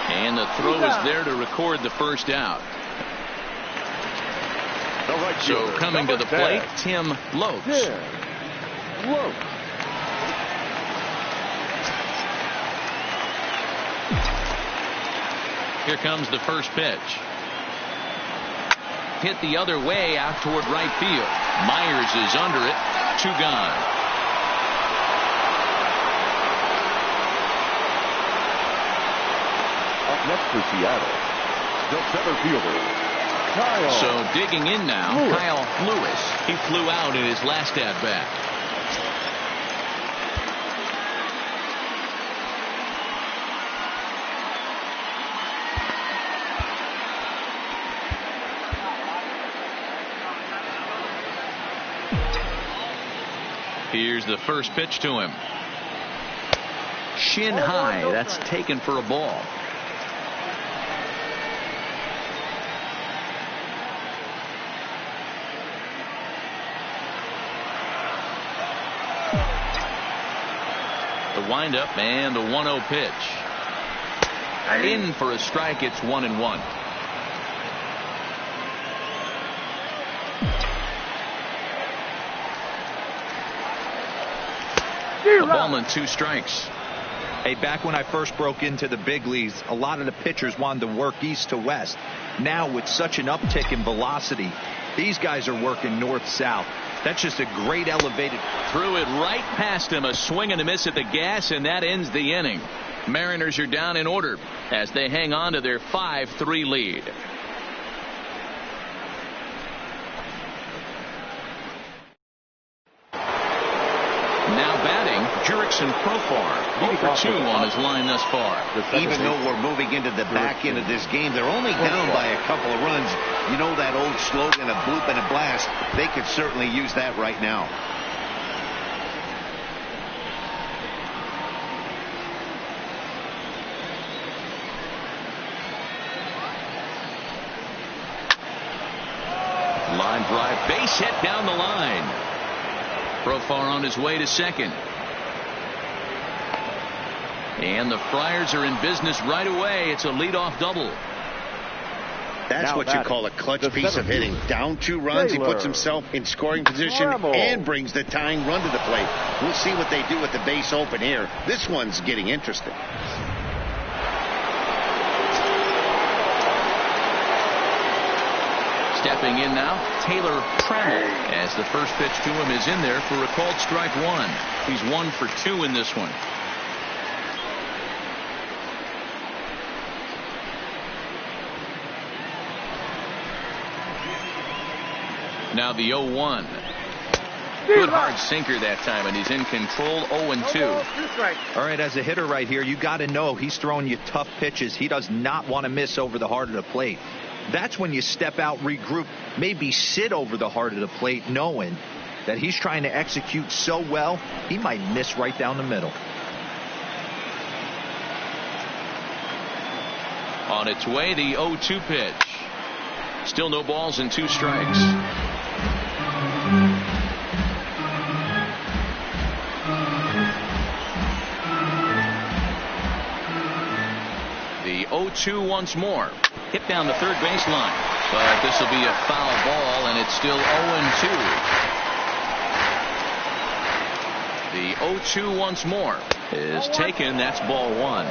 And the throw is there to record the first out. So coming to the plate, Tim Lopes. Here comes the first pitch. Hit the other way out toward right field. Myers is under it. 2 gone. Up next for Seattle, the center fielder, Kyle. So digging in now, Lewis. Kyle Lewis. He flew out in his last at bat. Here's the first pitch to him. Shin high. That's taken for a ball. The windup and the 1-0 pitch. In for a strike. It's 1-1. A ball and 2 strikes. Hey, back when I first broke into the big leagues, a lot of the pitchers wanted to work east to west. Now, with such an uptick in velocity, these guys are working north-south. That's just a great elevated. Threw it right past him. A swing and a miss at the gas, and that ends the inning. Mariners are down in order as they hang on to their 5-3 lead. Now batting, Jurickson Profar. 0 for 2 on his line thus far. Even though we're moving into the back end of this game, they're only down by a couple of runs. You know that old slogan, a bloop and a blast. They could certainly use that right now. Line drive, base hit down the line. Profar on his way to second. And the Friars are in business right away. It's a leadoff double. That's what you call a clutch piece of hitting. Down 2 runs, he puts himself in scoring position and brings the tying run to the plate. We'll see what they do with the base open here. This one's getting interesting. Stepping in now, Taylor Trammell, as the first pitch to him is in there for a called strike one. He's 1 for 2 in this one. Now the 0-1. Good hard sinker that time, and he's in control. 0-2. All right, as a hitter right here, you got to know he's throwing you tough pitches. He does not want to miss over the heart of the plate. That's when you step out, regroup, maybe sit over the heart of the plate, knowing that he's trying to execute so well, he might miss right down the middle. On its way, the 0-2 pitch. Still no balls and 2 strikes. The 0-2 once more. Hit down the third baseline. But this will be a foul ball, and it's still 0-2. The 0-2 once more is taken. That's ball 1.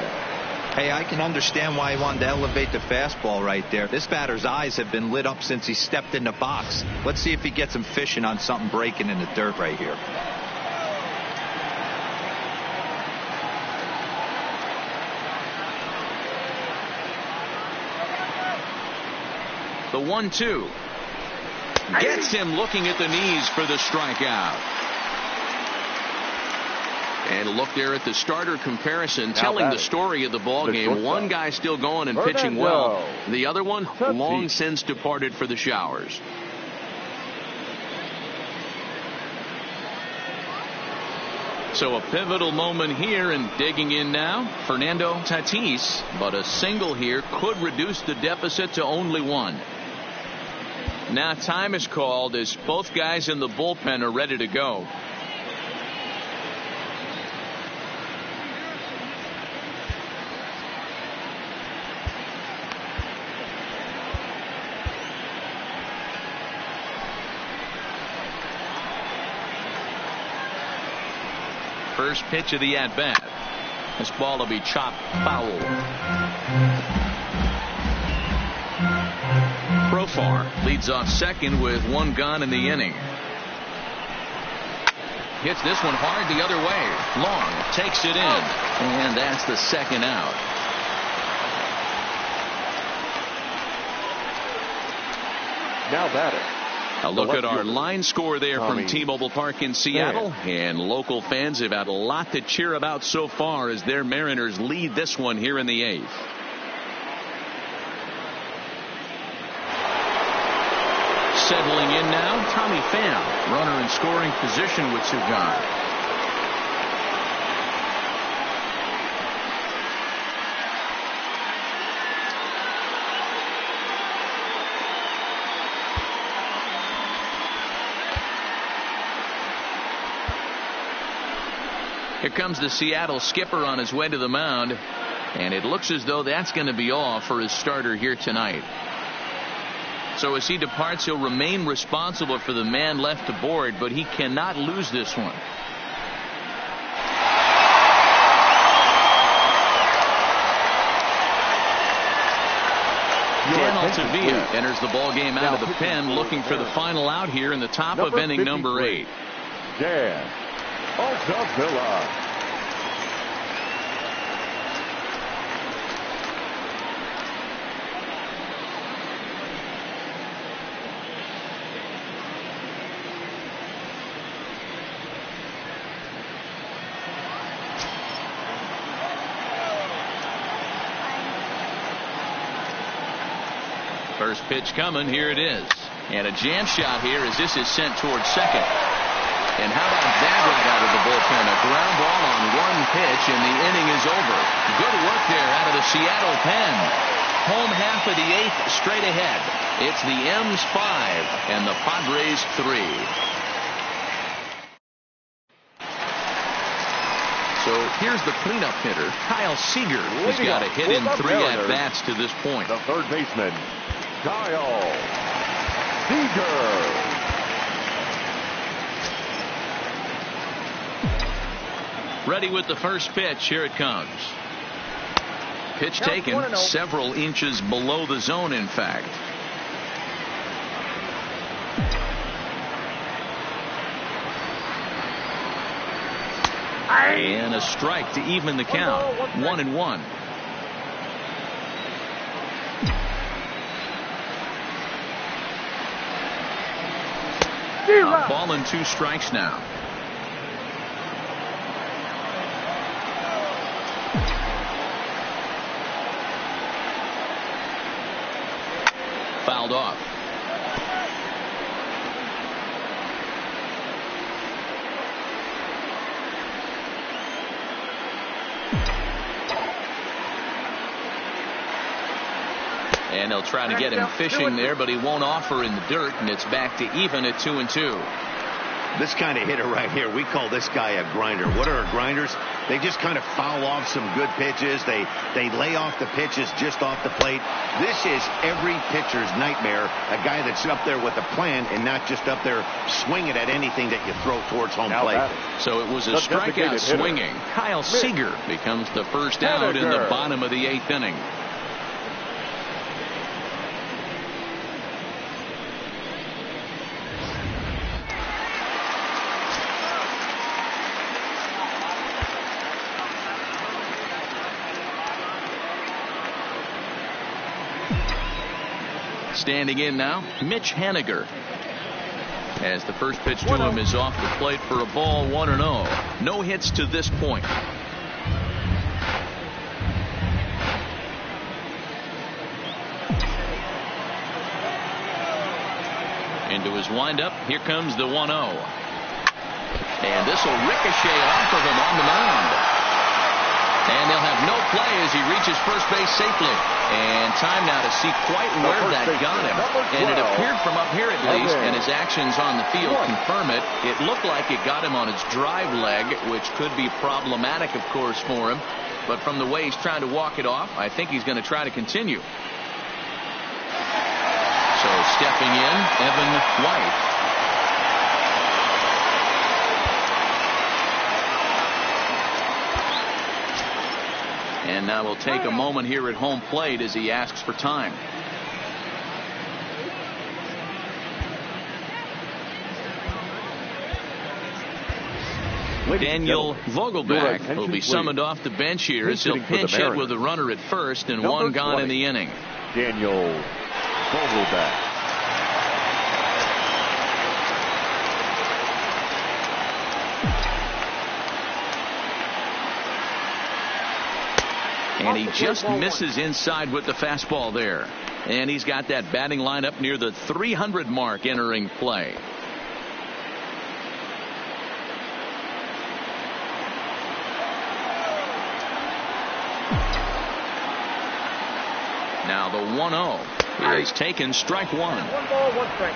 Hey, I can understand why he wanted to elevate the fastball right there. This batter's eyes have been lit up since he stepped in the box. Let's see if he gets him fishing on something breaking in the dirt right here. The 1-2 gets him looking at the knees for the strikeout. And look there at the starter comparison, telling the story of the ball game. One guy still going and pitching well. The other one long since departed for the showers. So a pivotal moment here, and digging in now, Fernando Tatis. But a single here could reduce the deficit to only 1. Now time is called as both guys in the bullpen are ready to go. First pitch of the at-bat. This ball will be chopped foul. Profar leads off second with 1 gone in the inning. Hits this one hard the other way. Long takes it in, and that's the second out. Now batter. A look at our line score there from T-Mobile Park in Seattle. And local fans have had a lot to cheer about so far as their Mariners lead this one here in the 8th. Settling in now, Tommy Pham. Runner in scoring position with 2 gone. Here comes the Seattle skipper on his way to the mound, and it looks as though that's going to be all for his starter here tonight. So as he departs, he'll remain responsible for the man left to board, but he cannot lose this one. Dan Altavilla enters the ball game out of the pen, looking for the final out here in the top of inning number 8. Dan Altavilla. First pitch coming. Here it is. And a jam shot here as this is sent towards second. And how about that right out of the bullpen? A ground ball on 1 pitch, and the inning is over. Good work there out of the Seattle pen. Home half of the 8th straight ahead. It's the M's 5 and the Padres 3. So here's the cleanup hitter, Kyle Seager, who's got a hit in 3 at-bats to this point. The third baseman, Kyle Seager. Ready with the first pitch. Here it comes. Pitch taken several inches below the zone, in fact. And a strike to even the count. 1-1. A ball and 2 strikes now. Fouled off. And they'll try to get him fishing there, but he won't offer in the dirt, and it's back to even at 2-2. This kind of hitter right here, we call this guy a grinder. What are grinders? They just kind of foul off some good pitches. They lay off the pitches just off the plate. This is every pitcher's nightmare, a guy that's up there with a plan and not just up there swinging at anything that you throw towards home plate. So it was a strikeout swinging. Kyle Seager becomes the first out in the bottom of the 8th inning. Standing in now, Mitch Haniger. As the first pitch to him is off the plate for a ball, 1-0. No hits to this point. Into his windup, here comes the 1-0. And this will ricochet off of him on the mound. And they'll have no play as he reaches first base safely. And time now to see quite where that got him. And it appeared from up here at least, and his actions on the field confirm it. It looked like it got him on his drive leg, which could be problematic, of course, for him. But from the way he's trying to walk it off, I think he's going to try to continue. So stepping in, Evan White. And now we'll take a moment here at home plate as he asks for time. Daniel Vogelbach will be summoned off the bench here as he'll pinch hit with a runner at first and one gone in the inning. Daniel Vogelbach. And he just misses inside with the fastball there. And he's got that batting lineup near the 300 mark entering play. Now the 1-0 is taken, strike 1. 1 ball, 1 strike.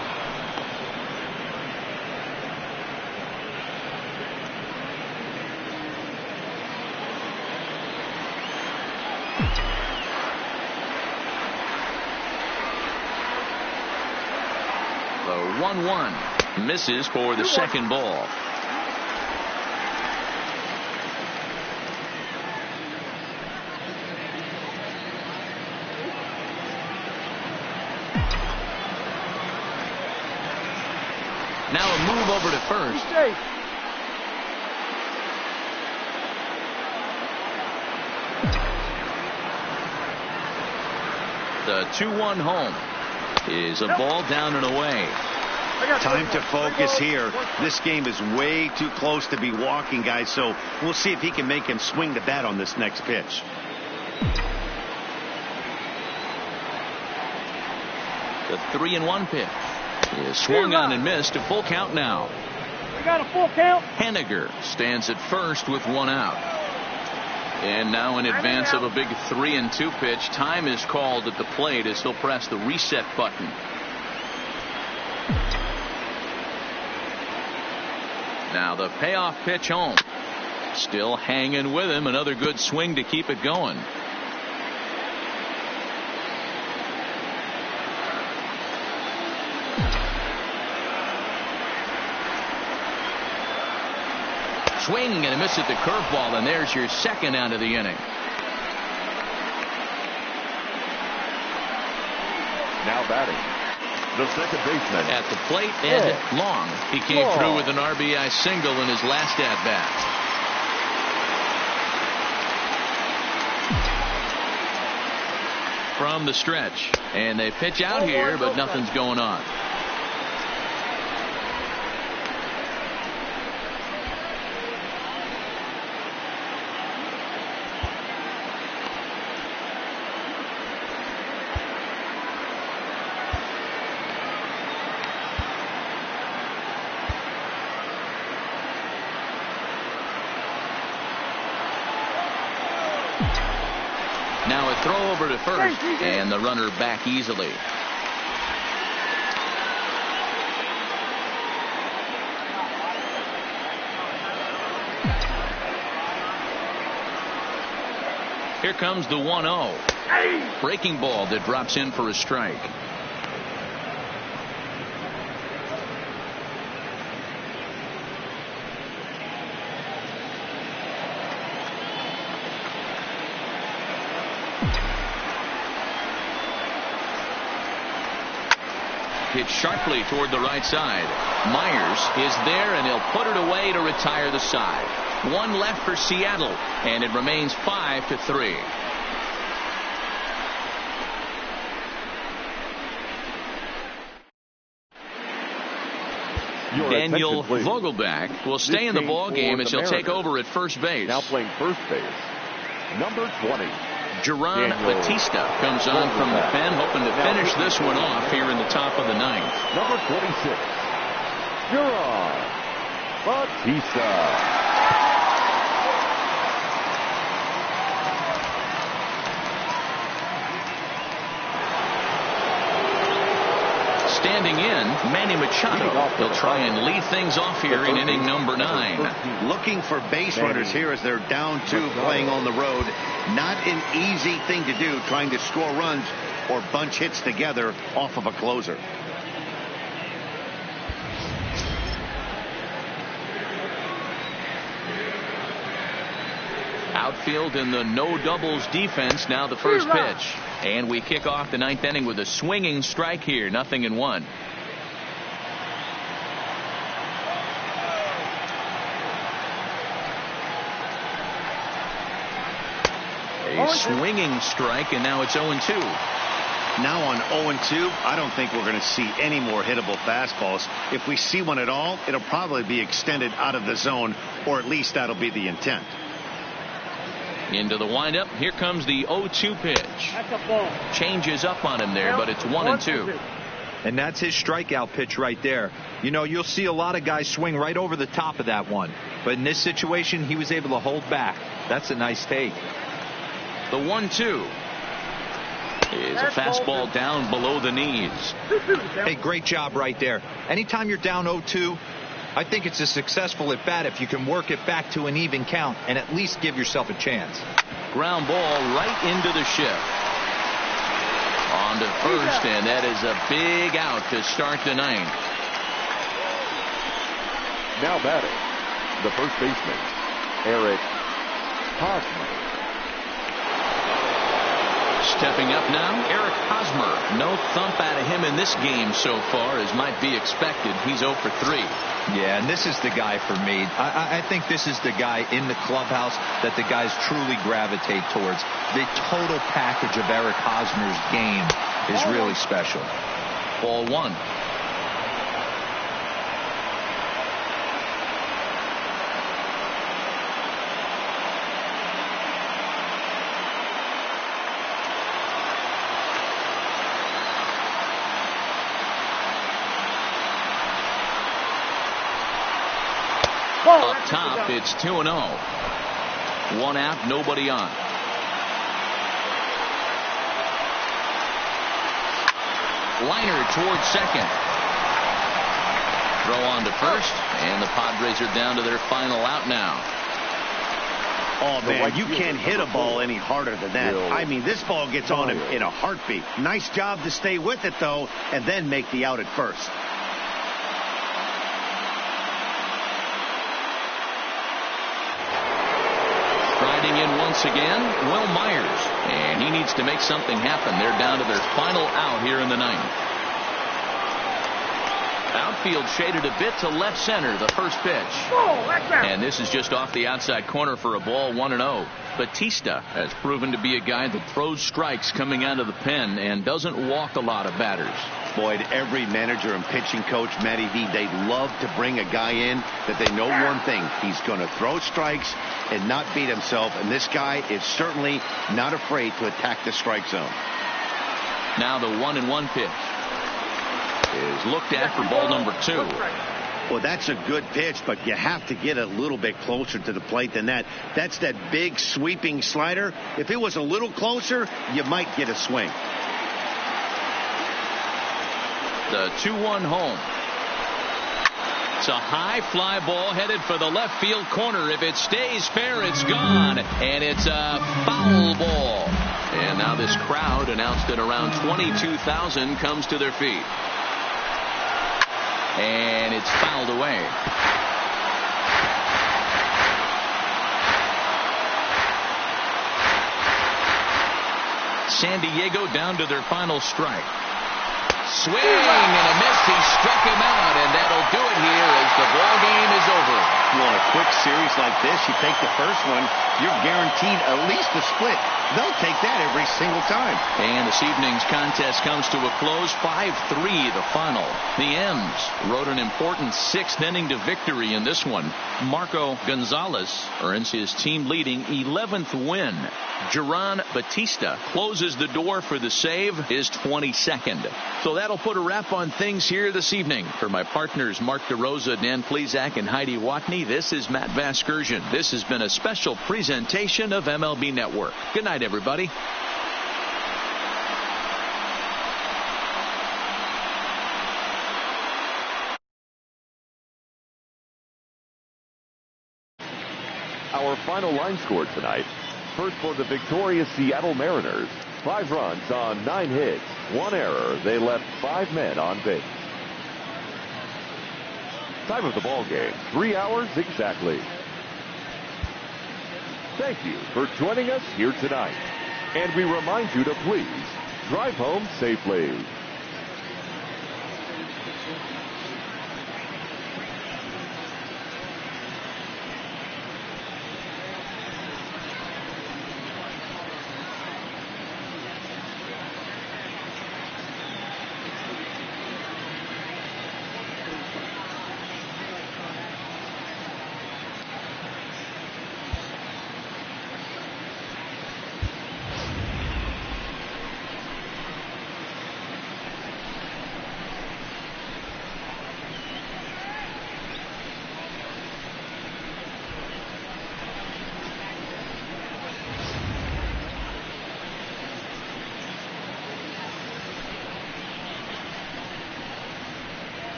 The 1-1 misses for the second ball. Now a move over to first. The 2-1 home is a ball down and away. Time to focus here. This game is way too close to be walking, guys, so we'll see if he can make him swing the bat on this next pitch. The 3-1 pitch is swung on and missed. A full count now. We got a full count. Haniger stands at first with 1 out. And now in advance of a big 3-2 pitch, time is called at the plate as he'll press the reset button. Now the payoff pitch home. Still hanging with him. Another good swing to keep it going. Swing and a miss at the curveball, and there's your second out of the inning. Now batting, the second baseman. At the plate, Ed Long. He came through with an RBI single in his last at-bat. from the stretch. And they pitch out here, but nothing's going on. Now a throw over to first, and the runner back easily. Here comes the 1-0. Breaking ball that drops in for a strike. Hit sharply toward the right side. Myers is there, and he'll put it away to retire the side. One left for Seattle, and it remains 5-3. Daniel Vogelbach will stay in the ball game as he'll take over at first base. Now playing first base, number 20. Jerron Batista comes on from the pen, hoping to finish this one off here in the top of the ninth. Number 26, Jerron Batista. Standing in, Manny Machado. He'll try and lead things off here in inning number 9. Looking for base runners here as they're down 2 playing on the road. Not an easy thing to do, trying to score runs or bunch hits together off of a closer. Outfield in the no doubles defense. Now the first pitch. And we kick off the 9th inning with a swinging strike here. 0-1. A swinging strike, and now it's 0-2. Now on 0-2, I don't think we're going to see any more hittable fastballs. If we see one at all, it'll probably be extended out of the zone, or at least that'll be the intent. Into the windup. Here comes the 0-2 pitch. Changes up on him there, but it's 1-2. And that's his strikeout pitch right there. You know, you'll see a lot of guys swing right over the top of that one. But in this situation, he was able to hold back. That's a nice take. The 1-2 is a fastball down below the knees. Hey, great job right there. Anytime you're down 0-2, I think it's a successful at bat if you can work it back to an even count and at least give yourself a chance. Ground ball right into the shift. On to first, and that is a big out to start the 9th. Now batting, the first baseman, Eric Hosmer. Stepping up now, Eric Hosmer. No thump out of him in this game so far, as might be expected. He's 0 for 3. Yeah, and this is the guy for me. I think this is the guy in the clubhouse that the guys truly gravitate towards. The total package of Eric Hosmer's game is really special. Ball 1. Up top, it's 2-0. 1 out, nobody on. Liner towards second. Throw on to first, and the Padres are down to their final out now. Oh, man, you can't hit a ball any harder than that. I mean, this ball gets on him in a heartbeat. Nice job to stay with it, though, and then make the out at first. Striding in once again, Will Myers. And he needs to make something happen. They're down to their final out here in the 9th. Outfield shaded a bit to left center, the first pitch. And this is just off the outside corner for a ball, 1-0. Batista has proven to be a guy that throws strikes coming out of the pen and doesn't walk a lot of batters. Boyd, every manager and pitching coach, Matty V, they love to bring a guy in that they know one thing. He's going to throw strikes and not beat himself. And this guy is certainly not afraid to attack the strike zone. Now the 1-1 pitch is looked at for ball number 2. Well, that's a good pitch, but you have to get a little bit closer to the plate than that. That's that big sweeping slider. If it was a little closer, you might get a swing. The 2-1 home. It's a high fly ball headed for the left field corner. If it stays fair, it's gone. And it's a foul ball. And now this crowd, announced at around 22,000, comes to their feet. And it's fouled away. San Diego down to their final strike. Swing and a miss. He struck him out, and that'll do it here as the ball game is over. Well, in a quick series like this, you take the first one, you're guaranteed at least a split. They'll take that every single time. And this evening's contest comes to a close, 5-3 the final. The M's rode an important 6th inning to victory in this one. Marco Gonzales earns his team leading 11th win. Geron Batista closes the door for the save, his 22nd. So that'll put a wrap on things here this evening. For my partners Mark DeRosa, Dan Plesac, and Heidi Watney, this is Matt Vasgersian. This has been a special presentation of MLB Network. Good night, everybody. Our final line score tonight. First for the victorious Seattle Mariners. 5 runs on 9 hits. 1 error. They left 5 men on base. Time of the ball game, 3 hours exactly. Thank you for joining us here tonight. And we remind you to please drive home safely.